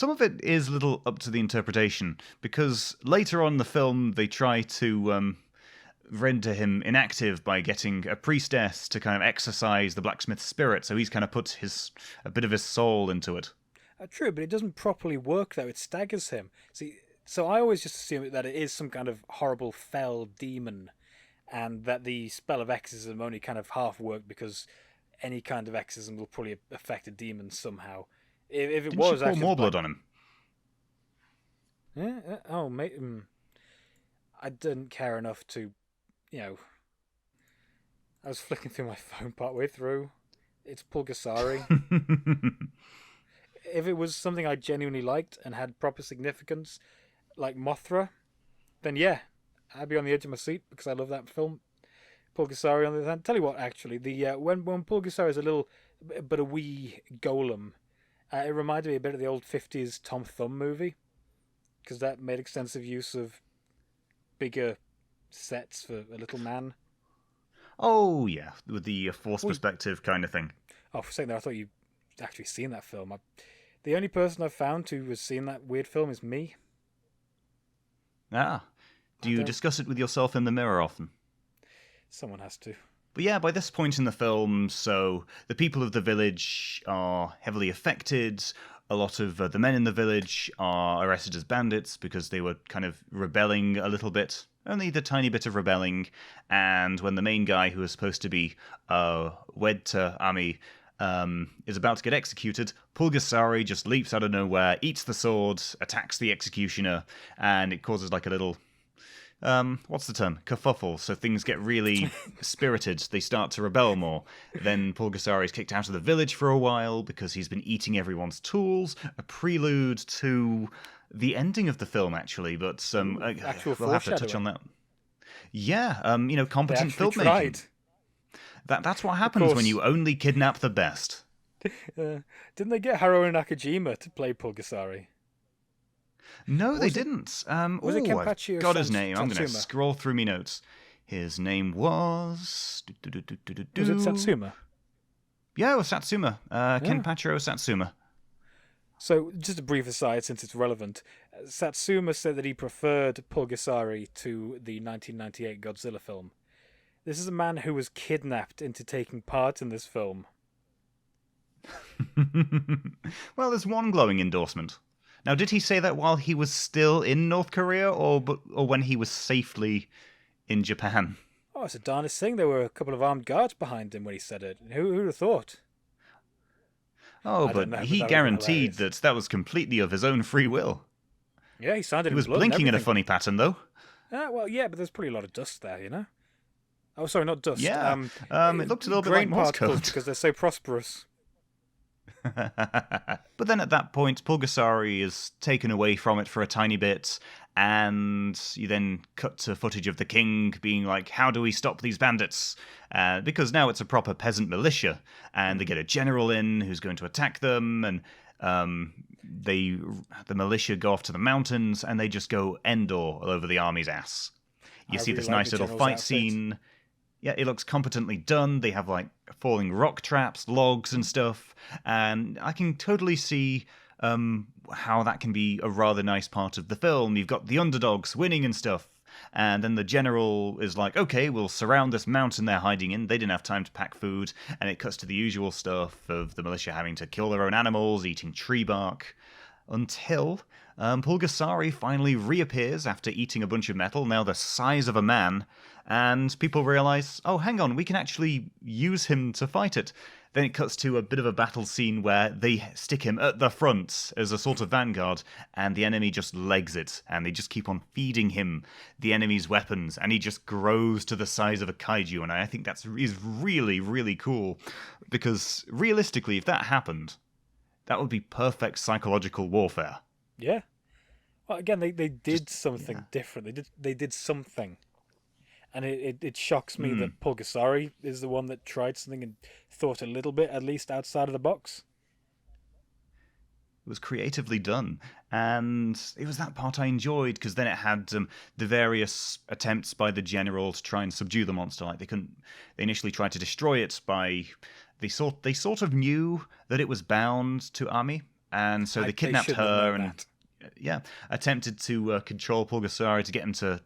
A: of it is a little up to the interpretation, because later on in the film they try to render him inactive by getting a priestess to kind of exorcise the blacksmith's spirit, so he's kind of put a bit of his soul into it.
B: True, but it doesn't properly work, though. It staggers him. See, so I always just assume that it is some kind of horrible, fell demon, and that the spell of exorcism only kind of half worked because any kind of exorcism will probably affect a demon somehow. If it
A: Didn't
B: was
A: you pour more blood on him?
B: Yeah. Oh, mate. I didn't care enough to, I was flicking through my phone partway through. It's Pulgasari. If it was something I genuinely liked and had proper significance, like Mothra, then yeah, I'd be on the edge of my seat because I love that film. Pulgasari on the other hand. Tell you what, actually, when Pulgasari is a wee golem, it reminded me a bit of the old 50s Tom Thumb movie, because that made extensive use of bigger sets for a little man.
A: Oh, yeah, with the forced perspective kind of thing.
B: Oh, for a second there, I thought you'd actually seen that film. The only person I've found who has seen that weird film is me.
A: Ah. Do you discuss it with yourself in the mirror often?
B: Someone has to.
A: But yeah, by this point in the film, so the people of the village are heavily affected. A lot of the men in the village are arrested as bandits because they were kind of rebelling a little bit. Only the tiny bit of rebelling. And when the main guy, who is supposed to be wed to Ami, is about to get executed, Pulgasari just leaps out of nowhere, eats the sword, attacks the executioner, and it causes like a little... what's the term? Kerfuffle. So things get really spirited. They start to rebel more. Then Pulgasari is kicked out of the village for a while because he's been eating everyone's tools. A prelude to the ending of the film, actually. But we'll have to touch on that. Yeah, competent filmmaking. That's what happens when you only kidnap the best.
B: Didn't they get Haruo Nakajima to play Pulgasari?
A: No, they didn't.
B: Was it Kenpachi?
A: I've got his name. I'm going to scroll through me notes. His name was...
B: Was it Satsuma?
A: Yeah, it was Satsuma. Kenpachiro Satsuma.
B: So, just a brief aside, since it's relevant. Satsuma said that he preferred Pulgasari to the 1998 Godzilla film. This is a man who was kidnapped into taking part in this film.
A: Well, there's one glowing endorsement. Now, did he say that while he was still in North Korea, or when he was safely in Japan?
B: Oh, it's the darndest thing. There were a couple of armed guards behind him when he said it. Who'd have thought?
A: Oh, but he guaranteed that was completely of his own free will.
B: Yeah, he signed it in blood.
A: He was blinking in a funny pattern, though.
B: Well, yeah, but there's probably a lot of dust there, Oh, sorry, not dust.
A: Yeah, it looked a little bit like Morse code.
B: Because they're so prosperous.
A: But then at that point, Pulgasari is taken away from it for a tiny bit, and you then cut to footage of the king being like, how do we stop these bandits? Because now it's a proper peasant militia, and they get a general in who's going to attack them, and the militia go off to the mountains, and they just go Endor all over the army's ass. You see this nice little fight scene. Yeah, it looks competently done. They have like falling rock traps, logs, and stuff, and I can totally see how that can be a rather nice part of the film. You've got the underdogs winning and stuff, and then the general is like, "Okay, we'll surround this mountain they're hiding in." They didn't have time to pack food, and it cuts to the usual stuff of the militia having to kill their own animals, eating tree bark, until Pulgasari finally reappears after eating a bunch of metal, now the size of a man, and people realize, oh, hang on, we can actually use him to fight it. Then it cuts to a bit of a battle scene where they stick him at the front as a sort of vanguard, and the enemy just legs it, and they just keep on feeding him the enemy's weapons, and he just grows to the size of a kaiju, and I think is really, really cool, because realistically, if that happened, that would be perfect psychological warfare.
B: Yeah. Well, again, they did something different. They did something, and it shocks me that Pulgasari is the one that tried something and thought a little bit, at least outside of the box.
A: It was creatively done, and it was that part I enjoyed, because then it had the various attempts by the general to try and subdue the monster. Like they initially tried to destroy it by they sort of knew that it was bound to Ami, and so they kidnapped her and attempted to control Pulgasari to get him to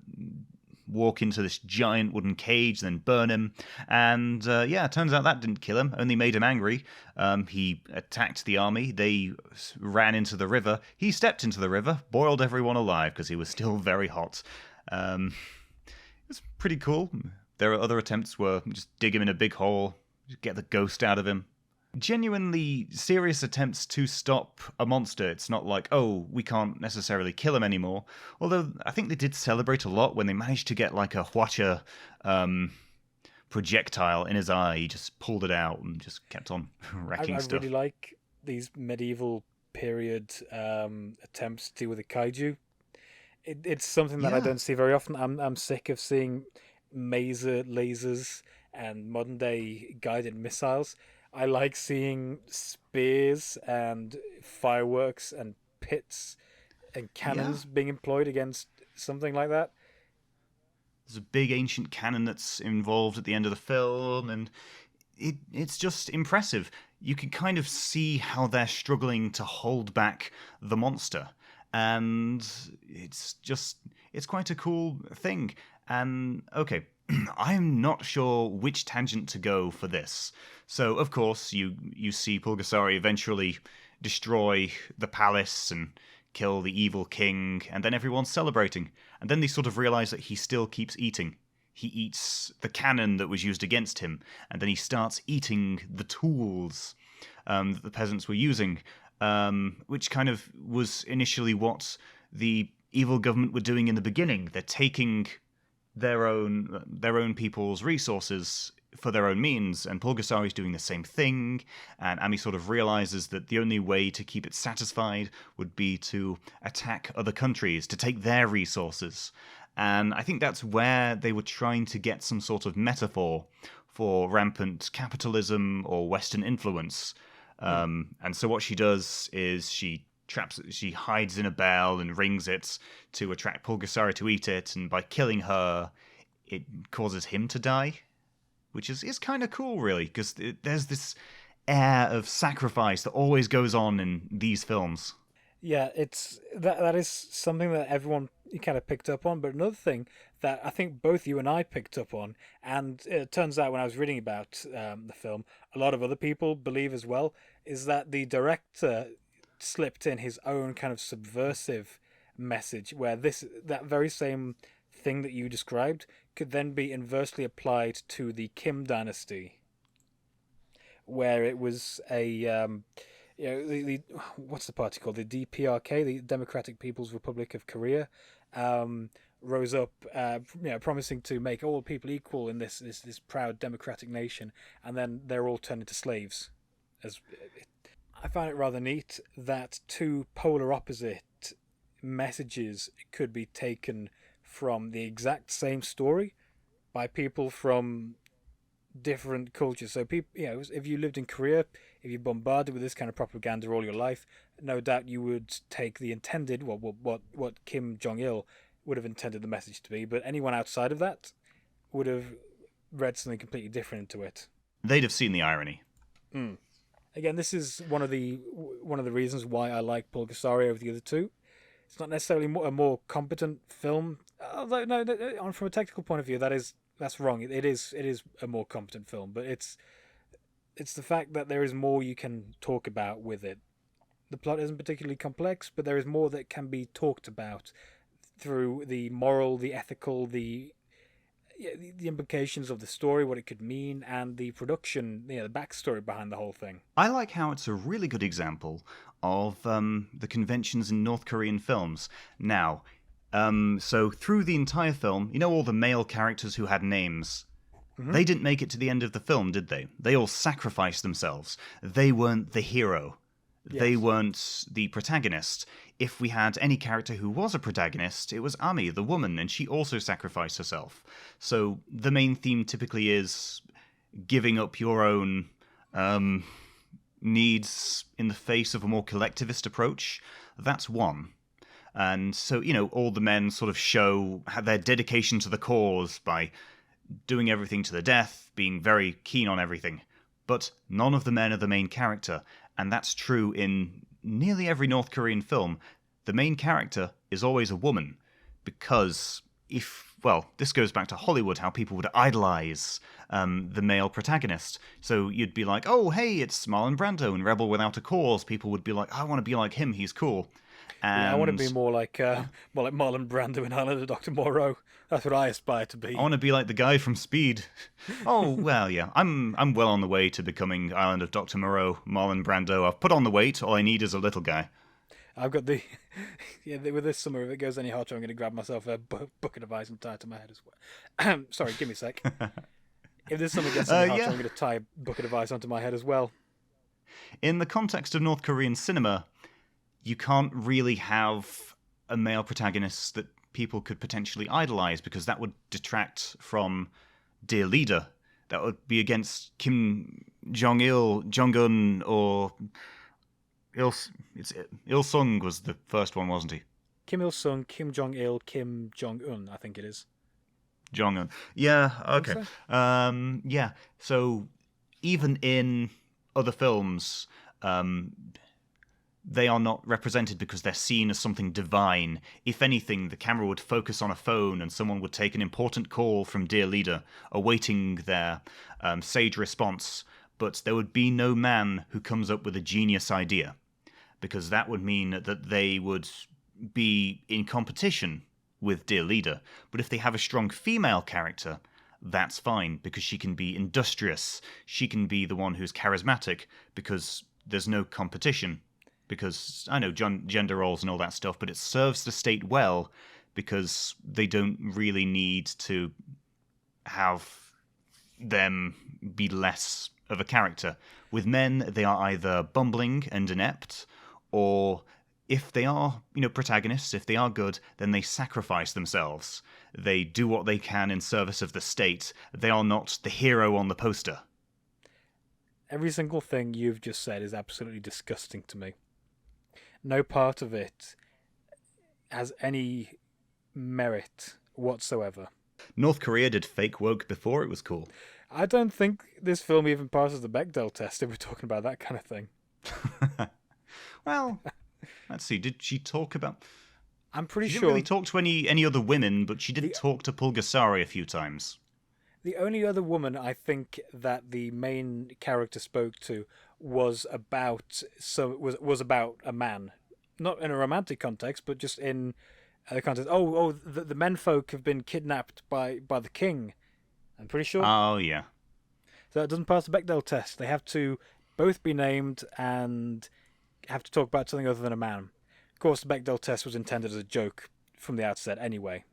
A: walk into this giant wooden cage, then burn him. And it turns out that didn't kill him, only made him angry. He attacked the army. They ran into the river. He stepped into the river, boiled everyone alive because he was still very hot. It was pretty cool. Their other attempts were just dig him in a big hole, get the ghost out of him. Genuinely serious attempts to stop a monster. It's not like, oh, we can't necessarily kill him anymore. Although I think they did celebrate a lot when they managed to get like a Hwacha projectile in his eye. He just pulled it out and just kept on wrecking stuff.
B: I really like these medieval period attempts to deal with a kaiju. It's something that I don't see very often. I'm sick of seeing lasers and modern day guided missiles. I like seeing spears and fireworks and pits and cannons being employed against something like that.
A: There's a big ancient cannon that's involved at the end of the film, and it's just impressive. You can kind of see how they're struggling to hold back the monster, and it's quite a cool thing. And okay, I'm not sure which tangent to go for this. So, of course, you see Pulgasari eventually destroy the palace and kill the evil king, and then everyone's celebrating. And then they sort of realize that he still keeps eating. He eats the cannon that was used against him, and then he starts eating the tools that the peasants were using, which kind of was initially what the evil government were doing in the beginning. They're taking their own people's resources for their own means, and Pulgasari's doing the same thing, and Ami sort of realizes that the only way to keep it satisfied would be to attack other countries, to take their resources. And I think that's where they were trying to get some sort of metaphor for rampant capitalism or Western influence. And so what she does is she hides in a bell and rings it to attract Pulgasari to eat it, and by killing her, it causes him to die, which is kind of cool, really, because there's this air of sacrifice that always goes on in these films.
B: Yeah, it's that is something that everyone kind of picked up on. But another thing that I think both you and I picked up on, and it turns out when I was reading about the film, a lot of other people believe as well, is that the director slipped in his own kind of subversive message, where that very same thing that you described could then be inversely applied to the Kim dynasty, where it was a the what's the party called, the DPRK, the Democratic People's Republic of Korea, rose up, promising to make all people equal in this proud democratic nation, and then they're all turned into slaves. I find it rather neat that two polar opposite messages could be taken from the exact same story by people from different cultures. So people, if you lived in Korea, if you bombarded with this kind of propaganda all your life, no doubt you would take the intended, what Kim Jong-il would have intended the message to be. But anyone outside of that would have read something completely different into it.
A: They'd have seen the irony.
B: Again, this is one of the reasons why I like Pulgasari over the other two. It's not necessarily a more competent film, although no, from a technical point of view, that's wrong. It is a more competent film, but it's the fact that there is more you can talk about with it. The plot isn't particularly complex, but there is more that can be talked about through the moral, the ethical, the implications of the story, what it could mean, and the production, the backstory behind the whole thing.
A: I like how it's a really good example of the conventions in North Korean films. Now, so through the entire film, all the male characters who had names, they didn't make it to the end of the film, did they? They all sacrificed themselves. They weren't the hero. Yes. They weren't the protagonist. If we had any character who was a protagonist, it was Ami, the woman, and she also sacrificed herself. So the main theme typically is giving up your own needs in the face of a more collectivist approach. That's one. And so, all the men sort of show their dedication to the cause by doing everything to the death, being very keen on everything. But none of the men are the main character. And that's true in nearly every North Korean film. The main character is always a woman. Because this goes back to Hollywood, how people would idolize the male protagonist. So you'd be like, oh, hey, it's Marlon Brando in Rebel Without a Cause. People would be like, I want to be like him, he's cool. And
B: I want to be more like Marlon Brando in Island of Dr. Moreau. That's what I aspire to be.
A: I want to be like the guy from Speed. Oh, well, yeah. I'm well on the way to becoming Island of Dr. Moreau, Marlon Brando. I've put on the weight. All I need is a little guy.
B: I've got with this summer, if it goes any hotter, I'm going to grab myself a bucket of ice and tie it to my head as well. Sorry, give me a sec. If this summer gets any hotter, I'm going to tie a bucket of ice onto my head as well.
A: In the context of North Korean cinema, you can't really have a male protagonist that people could potentially idolize, because that would detract from Dear Leader. That would be against Kim Jong-il, Jong-un, or Il-sung was the first one, wasn't he?
B: Kim Il-sung, Kim Jong-il, Kim Jong-un, I think it is.
A: Jong-un. Yeah, okay.
B: So.
A: Yeah, so even in other films, they are not represented because they're seen as something divine. If anything, the camera would focus on a phone and someone would take an important call from Dear Leader, awaiting their sage response, but there would be no man who comes up with a genius idea, because that would mean that they would be in competition with Dear Leader. But if they have a strong female character, that's fine, because she can be industrious. She can be the one who's charismatic, because there's no competition. Because I know gender roles and all that stuff, but it serves the state well, because they don't really need to have them be less of a character. With men, they are either bumbling and inept, or if they are, protagonists, if they are good, then they sacrifice themselves. They do what they can in service of the state. They are not the hero on the poster.
B: Every single thing you've just said is absolutely disgusting to me. No part of it has any merit whatsoever.
A: North Korea did fake woke before it was cool.
B: I don't think this film even passes the Bechdel test if we're talking about that kind of thing.
A: Well, let's see. Did she talk about...
B: I'm pretty sure...
A: She didn't really talk to any other women, but she did talk to Pulgasari a few times.
B: The only other woman I think that the main character spoke to was about a man, not in a romantic context, but just in the context. The menfolk have been kidnapped by the king. I'm pretty sure.
A: Oh yeah.
B: So it doesn't pass the Bechdel test. They have to both be named and have to talk about something other than a man. Of course, the Bechdel test was intended as a joke from the outset, anyway.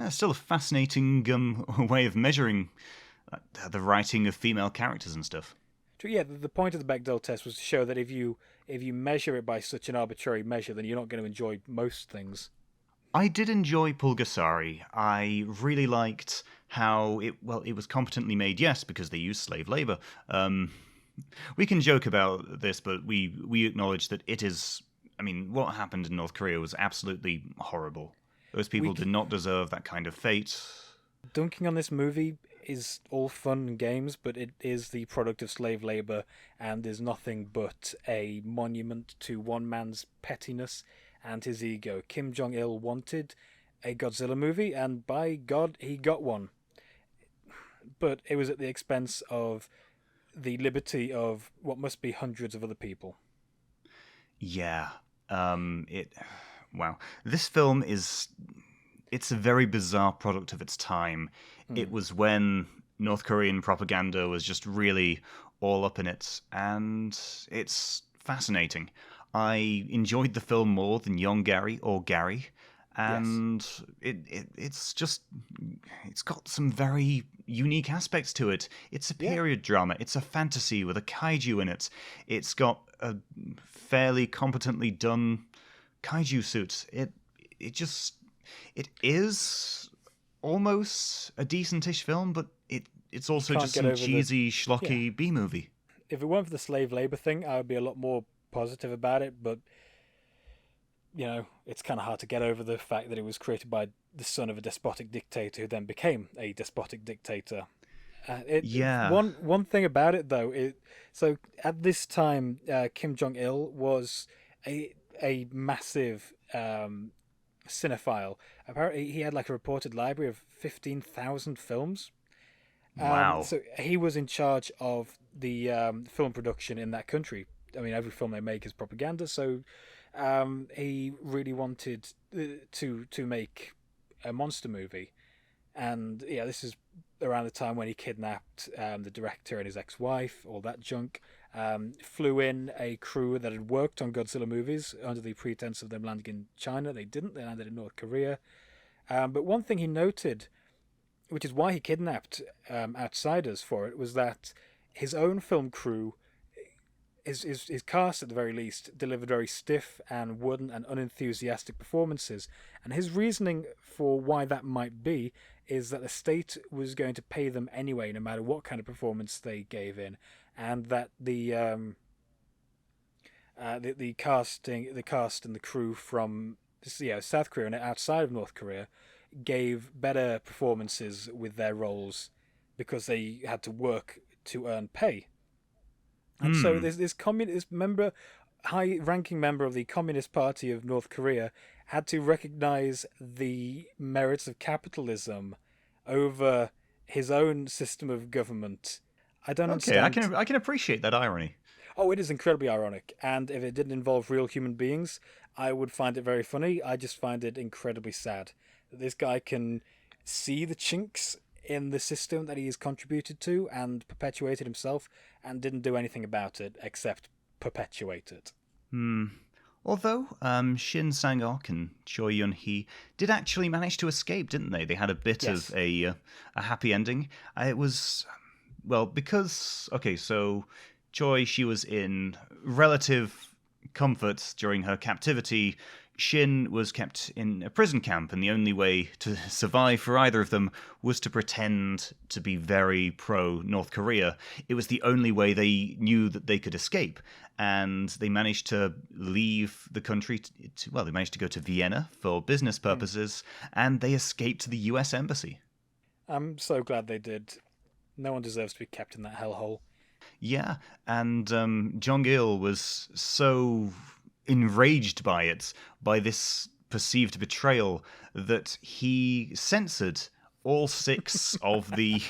A: Still a fascinating way of measuring the writing of female characters and stuff.
B: Yeah, the point of the Bechdel test was to show that if you measure it by such an arbitrary measure, then you're not going to enjoy most things.
A: I did enjoy Pulgasari. I really liked how it was competently made, yes, because they used slave labor. We can joke about this, but we acknowledge that it is... I mean, what happened in North Korea was absolutely horrible. Those people did not deserve that kind of fate.
B: Dunking on this movie is all fun and games, but it is the product of slave labor and is nothing but a monument to one man's pettiness and his ego. Kim Jong-il wanted a Godzilla movie, and by God, he got one. But it was at the expense of the liberty of what must be hundreds of other people.
A: Yeah. Wow. This film it's a very bizarre product of its time. It was when North Korean propaganda was just really all up in it, and it's fascinating. I enjoyed the film more than Yongary or Gary, and it's got some very unique aspects to it. It's a period drama. It's a fantasy with a kaiju in it. It's got a fairly competently done kaiju suit. It is almost a decentish film, but it's also just some cheesy, schlocky B movie.
B: If it weren't for the slave labor thing, I would be a lot more positive about it, but it's kind of hard to get over the fact that it was created by the son of a despotic dictator who then became a despotic dictator. One thing about it, though, so at this time, Kim Jong-il was a massive cinephile. Apparently, he had like a reported library of 15,000 films.
A: Wow.
B: So he was in charge of the film production in that country. I mean, every film they make is propaganda, so he really wanted to make a monster movie. And this is around the time when he kidnapped the director and his ex-wife, all that junk. Flew in a crew that had worked on Godzilla movies under the pretense of them landing in China. They didn't. They landed in North Korea. But one thing he noted, which is why he kidnapped outsiders for it, was that his own film crew, his cast at the very least, delivered very stiff and wooden and unenthusiastic performances. And his reasoning for why that might be is that the state was going to pay them anyway, no matter what kind of performance they gave in, and that the cast and the crew from South Korea and outside of North Korea gave better performances with their roles because they had to work to earn pay. And so this communist member, high-ranking member of the Communist Party of North Korea, had to recognize the merits of capitalism over his own system of government. I don't understand.
A: Okay, I can appreciate that irony.
B: Oh, it is incredibly ironic. And if it didn't involve real human beings, I would find it very funny. I just find it incredibly sad that this guy can see the chinks in the system that he has contributed to and perpetuated himself, and didn't do anything about it except perpetuate it.
A: Although Shin Sang-ok and Choi Yun-hee did actually manage to escape, didn't they? They had a bit of a happy ending. It was, well, because, so Choi, she was in relative comfort during her captivity. Shin was kept in a prison camp, and the only way to survive for either of them was to pretend to be very pro-North Korea. It was the only way they knew that they could escape, and they managed to leave the country. They managed to go to Vienna for business purposes, and they escaped to the US Embassy.
B: I'm so glad they did. No one deserves to be kept in that hellhole.
A: Yeah, and Jong-il was so enraged by this perceived betrayal, that he censored all 6 of the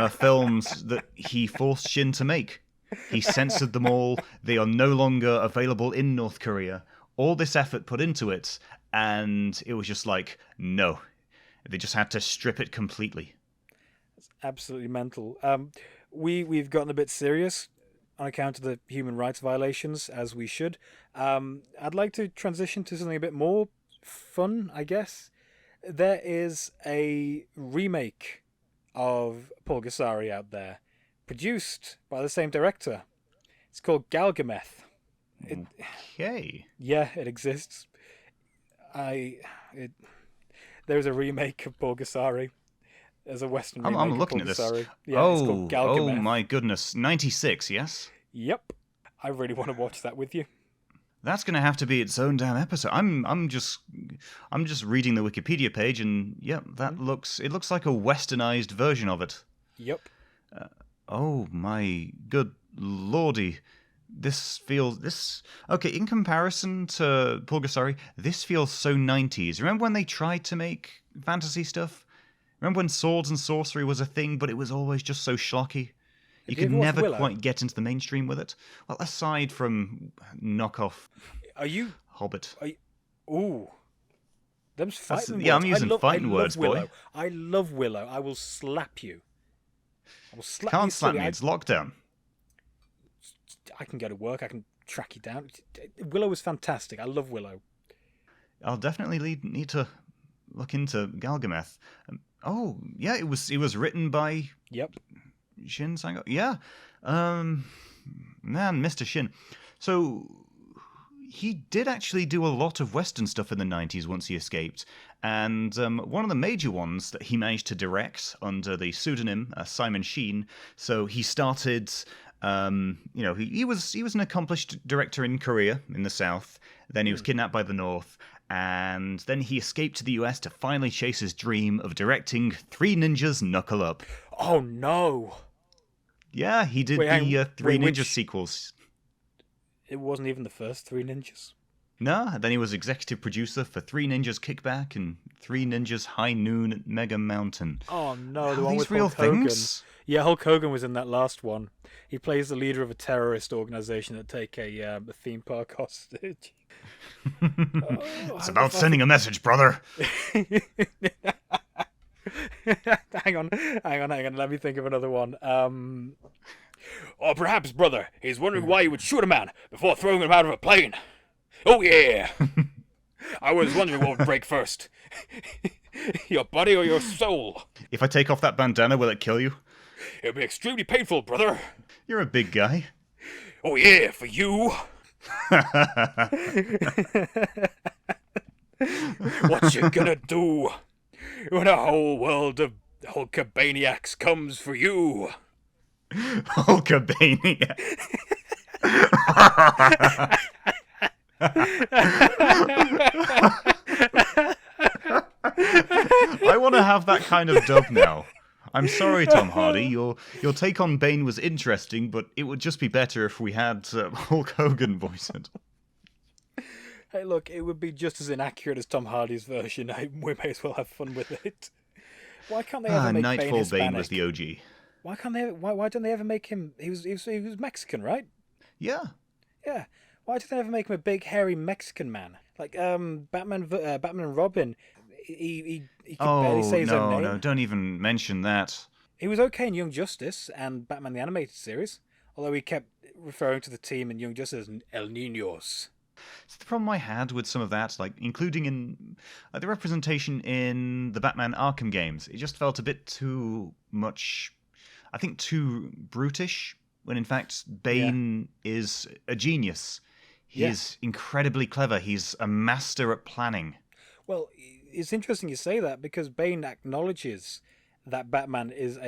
A: films that he forced Shin to make. He censored them all. They are no longer available in North Korea. All this effort put into it, and it was just like, no. They just had to strip it completely.
B: It's absolutely mental. We've gotten a bit serious on account of the human rights violations, as we should. I'd like to transition to something a bit more fun, I guess. There is a remake of Pulgasari out there, produced by the same director. It's called Galgameth.
A: Okay.
B: Yeah, it exists. There's a remake of Pulgasari. There's a Western remake
A: I'm looking
B: of
A: at
B: Pulgasari.
A: this.
B: Yeah, it's called Galgameth.
A: Oh my goodness. 96, yes?
B: Yep. I really want to watch that with you.
A: That's going to have to be its own damn episode. I'm just reading the Wikipedia page, and it looks like a westernized version of it.
B: Yep.
A: Oh my good lordy. Okay, in comparison to Pulgasari, this feels so 90s. Remember when they tried to make fantasy stuff? Remember when swords and sorcery was a thing, but it was always just so schlocky? You could never quite get into the mainstream with it. Well, aside from knockoff Hobbit.
B: Ooh. Them's fighting words.
A: Yeah, I'm using fighting words,
B: Willow.
A: boy.
B: I love Willow. I will slap you. I will slap
A: Can't
B: you.
A: slap me, it's lockdown.
B: I can go to work, I can track you down. Willow is fantastic. I love Willow.
A: I'll definitely need to look into Galgameth. It was written by Shin Sango. Yeah. Man, Mr. Shin. So he did actually do a lot of Western stuff in the 90s once he escaped. And one of the major ones that he managed to direct under the pseudonym Simon Sheen. So he started, he was an accomplished director in Korea, in the South. Then he was kidnapped by the North. And then he escaped to the US to finally chase his dream of directing Three Ninjas Knuckle Up.
B: Oh, no.
A: Yeah, he did the Three Ninjas sequels.
B: It wasn't even the first Three Ninjas.
A: No, then he was executive producer for Three Ninjas Kickback and Three Ninjas High Noon at Mega Mountain.
B: Oh no, the
A: Are
B: one
A: these
B: with
A: real
B: Hulk Hogan.
A: things?
B: Yeah, Hulk Hogan was in that last one. He plays the leader of a terrorist organization that take a theme park hostage.
A: It's about sending a message, brother.
B: Hang on. Let me think of another one. Or perhaps, brother, he's wondering why you would shoot a man before throwing him out of a plane. Oh, yeah. I was wondering what would break first. Your body or your soul?
A: If I take off that bandana, will it kill you?
B: It'll be extremely painful, brother.
A: You're a big guy.
B: Oh, yeah, for you. What you gonna do when a whole world of Hulkabaniacs comes for you?
A: Hulkabania. I want to have that kind of dub now. I'm sorry, Tom Hardy. Your take on Bane was interesting, but it would just be better if we had Hulk Hogan voice it.
B: Hey, look, it would be just as inaccurate as Tom Hardy's version. We may as well have fun with it. Why can't they ever make
A: Nightfall
B: Bane Hispanic?
A: Bane was the OG.
B: Why can't they? Why don't they ever make him? He was Mexican, right?
A: Yeah.
B: Yeah. Why don't they ever make him a big hairy Mexican man like Batman and Robin? He could barely say his own name.
A: No, don't even mention that.
B: He was okay in Young Justice and Batman the Animated Series, although he kept referring to the team in Young Justice as El Niños.
A: It's the problem I had with some of that, like including in the representation in the Batman Arkham games. It just felt a bit too much, I think too brutish, when in fact Bane is a genius. He is incredibly clever. He's a master at planning.
B: Well, it's interesting you say that because Bane acknowledges that Batman is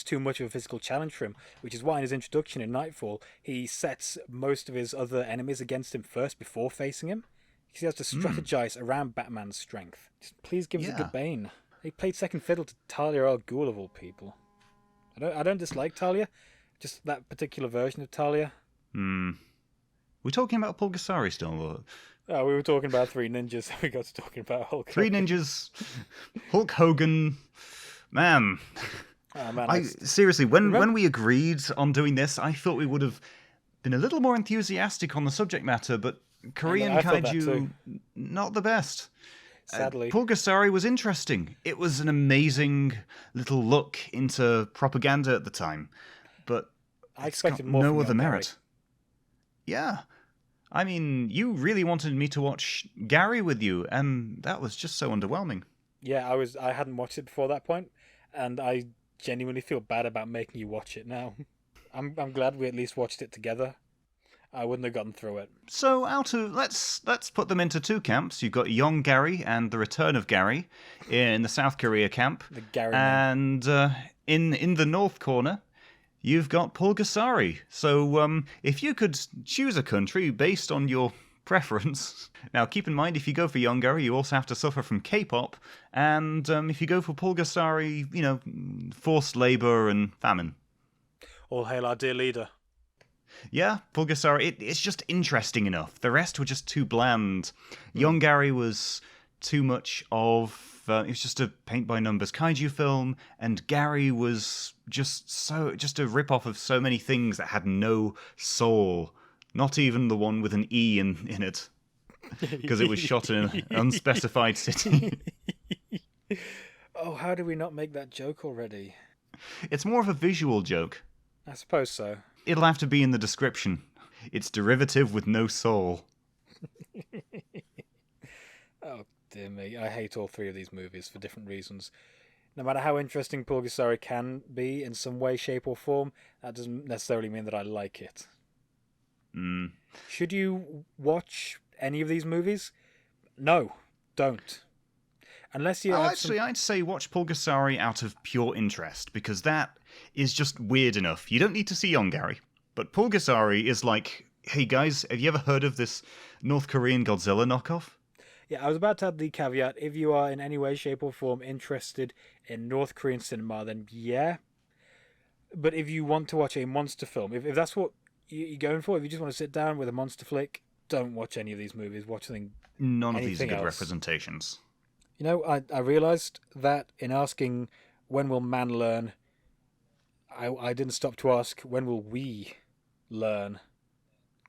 B: too much of a physical challenge for him, which is why in his introduction in Nightfall he sets most of his other enemies against him first before facing him. He has to strategize around Batman's strength. Just please give us a good Bane. He played second fiddle to Talia al Ghul of all people. I don't dislike Talia, just that particular version of Talia.
A: We're talking about Pulgasari still.
B: Oh, we were talking about Three Ninjas. We got to talking about Hulk Hogan.
A: Three Ninjas, Hulk Hogan, man.
B: Oh, man,
A: seriously, when we agreed on doing this, I thought we would have been a little more enthusiastic on the subject matter, but Korean Kaiju, not the best.
B: Sadly.
A: Pulgasari was interesting. It was an amazing little look into propaganda at the time, but
B: I expected more
A: no
B: from
A: other
B: Yongary.
A: merit. Yeah. I mean, you really wanted me to watch Gary with you, and that was just so underwhelming.
B: Yeah, I hadn't watched it before that point, and I genuinely feel bad about making you watch it now. I'm glad we at least watched it together. I wouldn't have gotten through it.
A: So let's put them into two camps. You've got Yongary and the Return of Gary in the South Korea camp.
B: The Gary
A: and in the North corner, You've got Pulgasari. So, if you could choose a country based on your preference. Now, keep in mind, if you go for Yongary, you also have to suffer from K-pop. And if you go for Pulgasari, forced labor and famine.
B: All hail our dear leader.
A: Yeah, Pulgasari, it's just interesting enough. The rest were just too bland. Yongary was too much of... it was just a paint-by-numbers kaiju film, and Gary was just a rip-off of so many things that had no soul. Not even the one with an E in it. Because it was shot in an unspecified city.
B: Oh, how did we not make that joke already?
A: It's more of a visual joke.
B: I suppose so.
A: It'll have to be in the description. It's derivative with no soul.
B: Oh, dear me. I hate all three of these movies for different reasons. No matter how interesting Pulgasari can be in some way, shape, or form, that doesn't necessarily mean that I like it. Should you watch any of these movies? No, don't. Unless you
A: Actually, I'd say watch Pulgasari out of pure interest, because that is just weird enough. You don't need to see Yongary. But Pulgasari is like, hey guys, have you ever heard of this North Korean Godzilla knockoff?
B: Yeah, I was about to add the caveat, if you are in any way, shape, or form interested in North Korean cinema, then yeah. But if you want to watch a monster film, if that's what you're going for, if you just want to sit down with a monster flick, don't watch any of these movies. Watch something.
A: None of these are good
B: else.
A: Representations.
B: You know, I realised that in asking when will man learn, I didn't stop to ask when will we learn.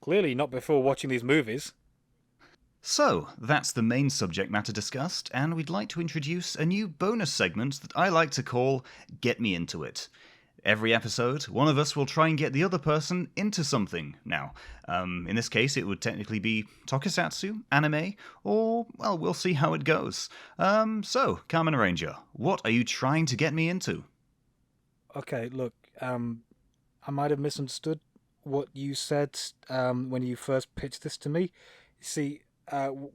B: Clearly not before watching these movies.
A: So, that's the main subject matter discussed, and we'd like to introduce a new bonus segment that I like to call Get Me Into It. Every episode, one of us will try and get the other person into something. Now, in this case, it would technically be tokusatsu, anime, or, well, we'll see how it goes. So, Carmen Ranger, what are you trying to get me into?
B: Okay, look, I might have misunderstood what you said when you first pitched this to me. See,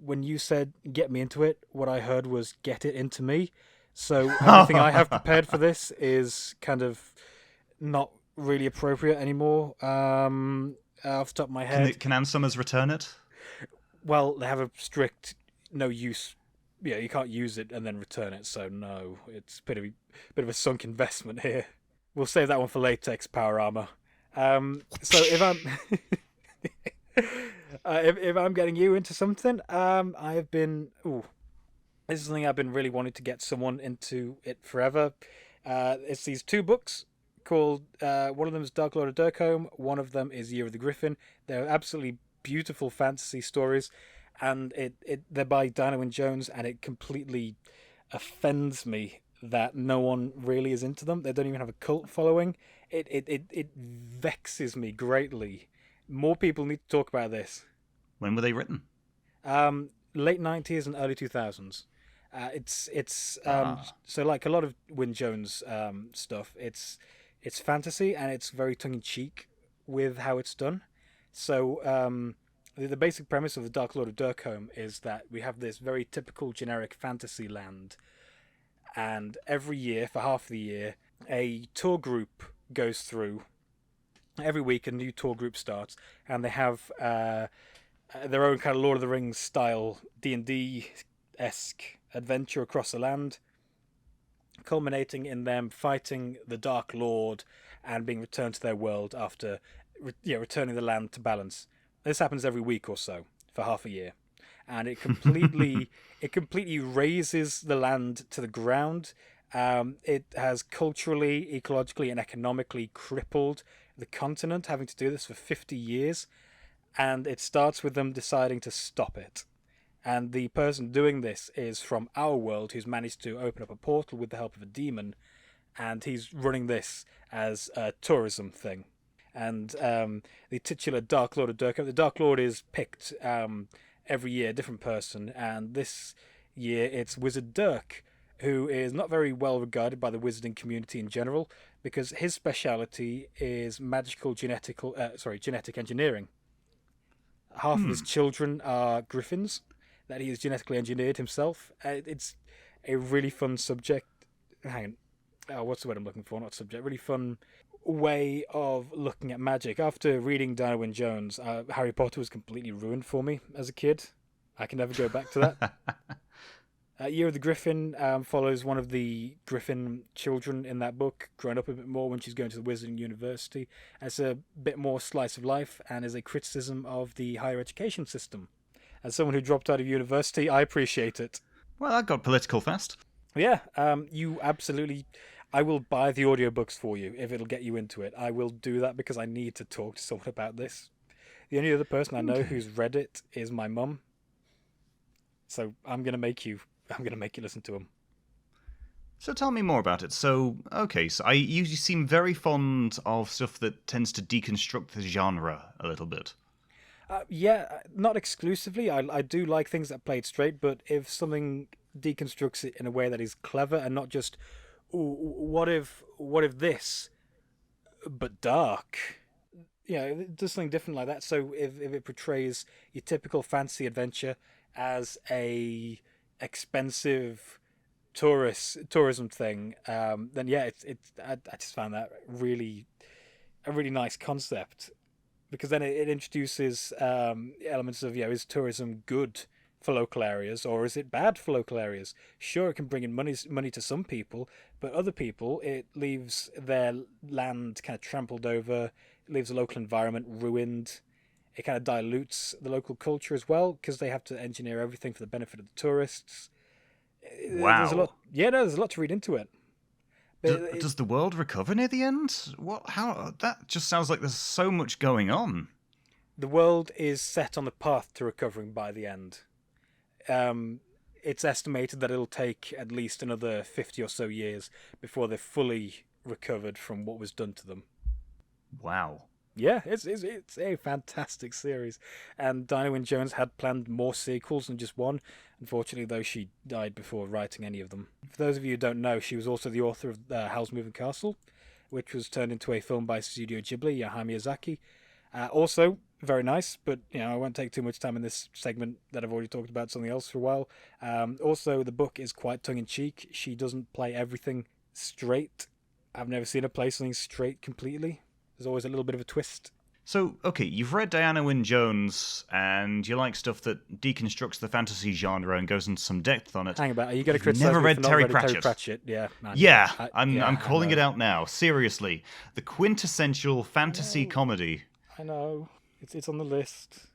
B: when you said get me into it, what I heard was get it into me. So everything I have prepared for this is kind of not really appropriate anymore. Off the top of my head,
A: Can Ansummers return it?
B: Well, they have a strict no use. Yeah, you can't use it and then return it. So no, it's a bit of a sunk investment here. We'll save that one for latex power armor. So if I'm if I'm getting you into something, I have been. This is something I've been really wanting to get someone into it forever. It's these two books called, one of them is Dark Lord of Durkheim, one of them is Year of the Griffin. They're absolutely beautiful fantasy stories, and they're by Dino and Jones, and it completely offends me that no one really is into them. They don't even have a cult following. It vexes me greatly. More people need to talk about this.
A: When were they written?
B: Late 90s and early 2000s. So like a lot of Wyn Jones stuff, it's fantasy and it's very tongue-in-cheek with how it's done. So the basic premise of the Dark Lord of Durkheim is that we have this very typical generic fantasy land, and every year, for half the year, a tour group goes through. Every week a new tour group starts, and they have their own kind of Lord of the Rings style D&D-esque adventure across the land, culminating in them fighting the Dark Lord and being returned to their world after returning the land to balance. This happens every week or so for half a year, and it completely razes the land to the ground. It has culturally, ecologically, and economically crippled the continent, having to do this for 50 years, and it starts with them deciding to stop it. And the person doing this is from our world, who's managed to open up a portal with the help of a demon, and he's running this as a tourism thing. And the titular Dark Lord of Durkheim, the Dark Lord is picked every year, a different person, and this year it's Wizard Dirk, who is not very well regarded by the wizarding community in general, because his speciality is genetic engineering. Half of his children are griffins that he has genetically engineered himself. It's a really fun subject. Hang on. Oh, what's the word I'm looking for? Not subject. Really fun way of looking at magic. After reading Diana Wynne Jones, Harry Potter was completely ruined for me as a kid. I can never go back to that. Year of the Griffin follows one of the Griffin children in that book, growing up a bit more when she's going to the Wizarding University. It's a bit more slice of life and is a criticism of the higher education system. As someone who dropped out of university, I appreciate it.
A: Well, that got political fast.
B: Yeah, you absolutely... I will buy the audiobooks for you if it'll get you into it. I will do that because I need to talk to someone about this. The only other person I know who's read it is my mum. So I'm gonna make you listen to them.
A: So tell me more about it. So, okay, so you seem very fond of stuff that tends to deconstruct the genre a little bit.
B: Yeah, not exclusively. I do like things that play it straight, but if something deconstructs it in a way that is clever and not just, ooh, what if this, but dark. Yeah, it does something different like that. So if it portrays your typical fantasy adventure as a expensive tourism thing, then yeah, I just found that a really nice concept, because then it introduces elements of, is tourism good for local areas or is it bad for local areas? Sure, it can bring in money to some people, but other people it leaves their land kind of trampled over, it leaves the local environment ruined. It kind of dilutes the local culture as well because they have to engineer everything for the benefit of the tourists.
A: Wow.
B: There's a lot. Yeah, no, there's a lot to read into it.
A: Does the world recover near the end? What? How? That just sounds like there's so much going on.
B: The world is set on the path to recovering by the end. It's estimated that it'll take at least another 50 or so years before they're fully recovered from what was done to them.
A: Wow.
B: Yeah, it's a fantastic series. And Diana Wynne Jones had planned more sequels than just one. Unfortunately, though, she died before writing any of them. For those of you who don't know, she was also the author of Howl's Moving Castle, which was turned into a film by Studio Ghibli, Hayao Miyazaki. Also, very nice, but I won't take too much time in this segment that I've already talked about something else for a while. Also, the book is quite tongue-in-cheek. She doesn't play everything straight. I've never seen her play something straight completely. There's always a little bit of a twist.
A: So, okay, you've read Diana Wynne Jones, and you like stuff that deconstructs the fantasy genre and goes into some depth on it.
B: Hang about, are you going to criticize
A: never
B: me
A: read
B: for not
A: Terry
B: reading
A: Pratchett?
B: Terry Pratchett? Yeah, man.
A: Yeah, I'm calling it out now. Seriously, the quintessential fantasy comedy.
B: I know. It's on the list.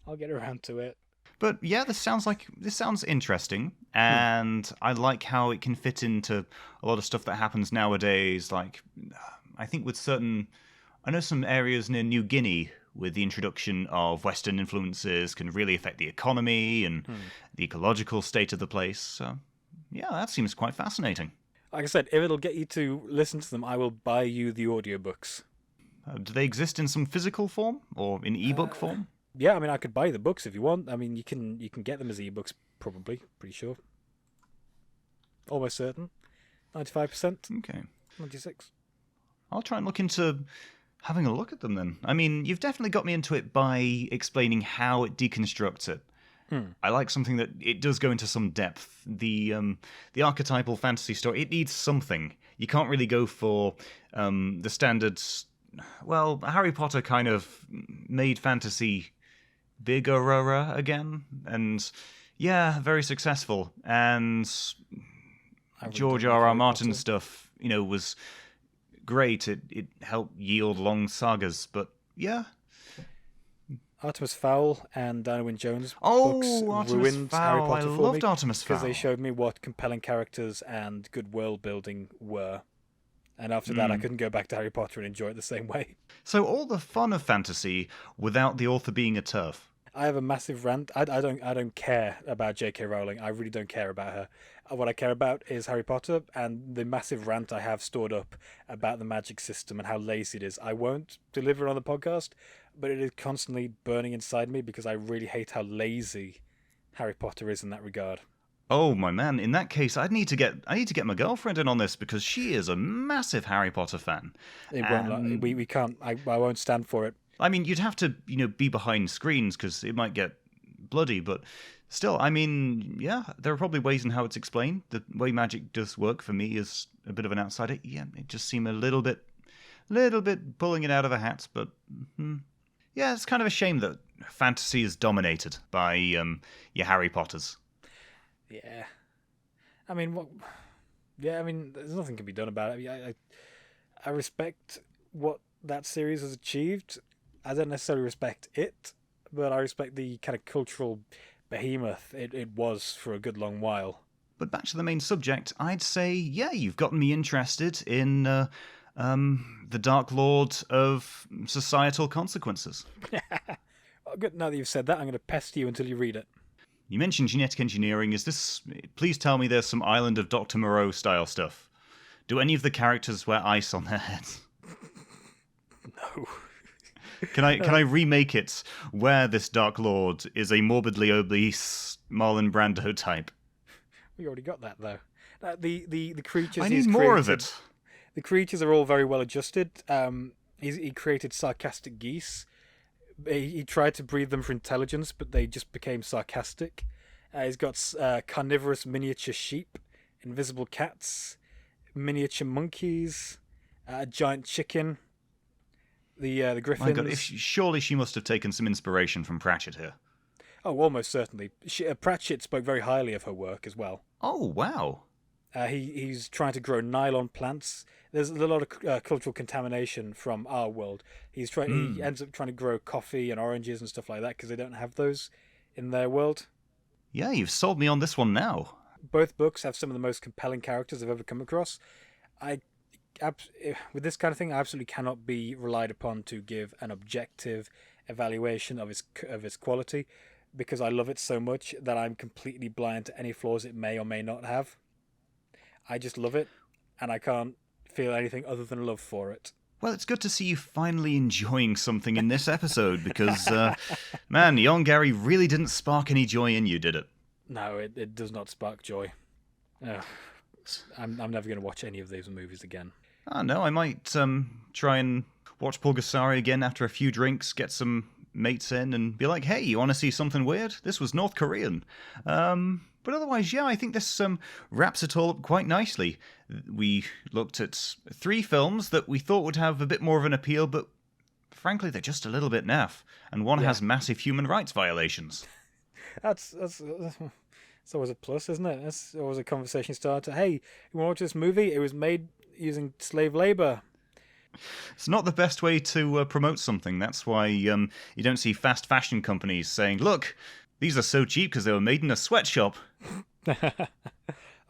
B: I'll get around to it.
A: But yeah, this sounds interesting, and I like how it can fit into a lot of stuff that happens nowadays. Like, I think I know some areas near New Guinea with the introduction of Western influences can really affect the economy and the ecological state of the place. So, yeah, that seems quite fascinating.
B: Like I said, if it'll get you to listen to them, I will buy you the audiobooks.
A: Do they exist in some physical form or in ebook form?
B: Yeah, I mean, I could buy the books if you want. I mean, you can get them as ebooks, probably. Pretty sure. Almost certain. 95%.
A: Okay.
B: 96.
A: I'll try and look into having a look at them then. I mean, you've definitely got me into it by explaining how it deconstructs it. I like something that it does go into some depth. The archetypal fantasy story, it needs something. You can't really go for the standards. Well, Harry Potter kind of made fantasy bigger again, and yeah, very successful. And George R.R. Martin's stuff, was great. It helped yield long sagas, but yeah.
B: Artemis Fowl and Diana Wynne Jones
A: Artemis
B: books ruined Harry
A: Fowl.
B: Potter
A: I
B: for
A: loved
B: me
A: Artemis Fowl.
B: because they showed me what compelling characters and good world building were. And after that, I couldn't go back to Harry Potter and enjoy it the same way.
A: So all the fun of fantasy without the author being a turf.
B: I have a massive rant. I don't care about J.K. Rowling. I really don't care about her. What I care about is Harry Potter and the massive rant I have stored up about the magic system and how lazy it is. I won't deliver it on the podcast, but it is constantly burning inside me because I really hate how lazy Harry Potter is in that regard.
A: Oh my man! In that case, I need to get my girlfriend in on this because she is a massive Harry Potter fan.
B: We can't. I won't stand for it.
A: I mean, you'd have to be behind screens because it might get bloody, but still, I mean, yeah, there are probably ways in how it's explained. The way magic does work for me as a bit of an outsider, yeah, it just seemed a little bit A little bit pulling it out of a hat, but yeah, it's kind of a shame that fantasy is dominated by your Harry Potters.
B: Yeah. I mean, what? Yeah, I mean, there's nothing can be done about it. I mean, I respect what that series has achieved. I don't necessarily respect it, but I respect the kind of cultural behemoth it was for a good long while.
A: But back to the main subject, I'd say, yeah, you've gotten me interested in the Dark Lord of Societal Consequences.
B: Oh, good. Now that you've said that, I'm going to pester you until you read it.
A: You mentioned genetic engineering. Is this... Please tell me there's some Island of Dr. Moreau style stuff. Do any of the characters wear ice on their heads?
B: No.
A: Can I remake it where this Dark Lord is a morbidly obese Marlon Brando type?
B: We already got that, though. The creatures
A: I
B: he's
A: need more
B: created,
A: of it.
B: The creatures are all very well adjusted. He created sarcastic geese. He tried to breed them for intelligence, but they just became sarcastic. He's got carnivorous miniature sheep, invisible cats, miniature monkeys, a giant chicken, the griffins.
A: My God, surely she must have taken some inspiration from Pratchett here.
B: Oh, almost certainly. Pratchett spoke very highly of her work as well.
A: Oh, wow.
B: He's trying to grow nylon plants. There's a lot of cultural contamination from our world. He ends up trying to grow coffee and oranges and stuff like that because they don't have those in their world.
A: Yeah, you've sold me on this one now.
B: Both books have some of the most compelling characters I've ever come across. With this kind of thing, I absolutely cannot be relied upon to give an objective evaluation of its quality because I love it so much that I'm completely blind to any flaws it may or may not have. I just love it, and I can't feel anything other than love for it.
A: Well, it's good to see you finally enjoying something in this episode because, man, Yongary really didn't spark any joy in you, did it?
B: No, it does not spark joy. I'm never going to watch any of these movies again.
A: Oh, no, I might try and watch Pulgasari again after a few drinks, get some mates in, and be like, hey, you want to see something weird? This was North Korean. But otherwise, yeah, I think this wraps it all up quite nicely. We looked at 3 films that we thought would have a bit more of an appeal, but frankly, they're just a little bit naff. And one has massive human rights violations.
B: That's always a plus, isn't it? That's always a conversation starter. Hey, you want to watch this movie? It was made using slave labor.
A: It's not the best way to promote something. That's why you don't see fast fashion companies saying, look, these are so cheap because they were made in a sweatshop.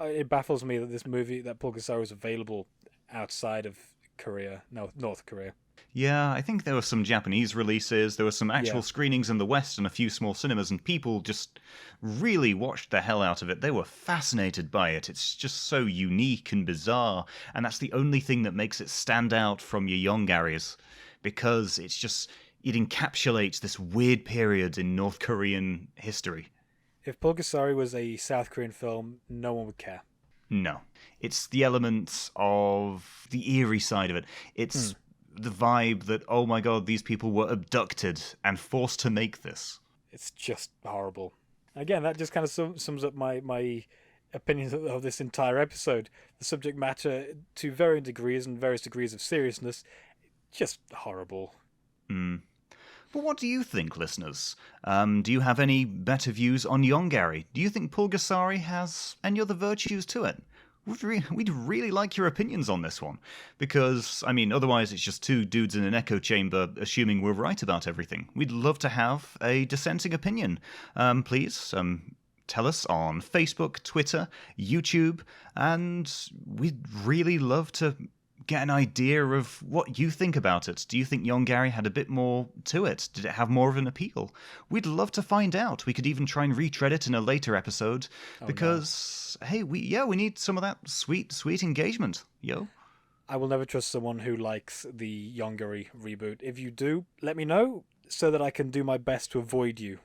B: It baffles me that this movie, that Pulgasari, was available outside of Korea, no, North Korea.
A: Yeah, I think there were some Japanese releases, there were some actual screenings in the West and a few small cinemas, and people just really watched the hell out of it. They were fascinated by it. It's just so unique and bizarre, and that's the only thing that makes it stand out from your Yongaries, because it encapsulates this weird period in North Korean history.
B: If Pulgasari was a South Korean film, no one would care.
A: No. It's the elements of the eerie side of it. It's the vibe that, oh my God, these people were abducted and forced to make this.
B: It's just horrible. Again, that just kind of sums up my opinions of this entire episode. The subject matter, to varying degrees and various degrees of seriousness, just horrible.
A: But what do you think, listeners? Do you have any better views on Yongary? Do you think Pulgasari has any other virtues to it? We'd really like your opinions on this one, because, I mean, otherwise it's just 2 dudes in an echo chamber assuming we're right about everything. We'd love to have a dissenting opinion. Please, tell us on Facebook, Twitter, YouTube, and we'd really love to get an idea of what you think about it. Do you think Yongary had a bit more to it? Did it have more of an appeal? We'd love to find out. We could even try and retread it in a later episode, because, hey, we need some of that sweet engagement, yo.
B: I will never trust someone who likes the Yongary reboot. If you do, let me know so that I can do my best to avoid you.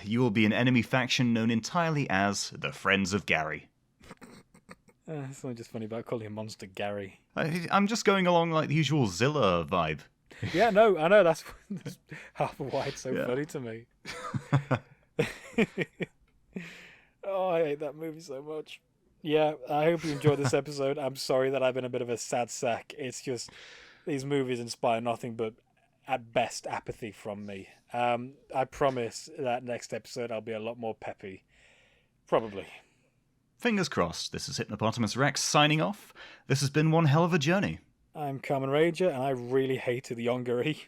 A: You will be an enemy faction known entirely as the Friends of Gary.
B: It's something just funny about calling him Monster Gary.
A: I'm just going along like the usual Zilla vibe.
B: Yeah, no, I know, that's half of why it's so funny to me. Oh, I hate that movie so much. Yeah, I hope you enjoyed this episode. I'm sorry that I've been a bit of a sad sack. It's just, These movies inspire nothing but, at best, apathy from me. I promise that next episode I'll be a lot more peppy. Probably.
A: Fingers crossed. This is Hypnopotamus Rex signing off. This has been one hell of a journey.
B: I'm Carmen Rager, and I really hated Yongary.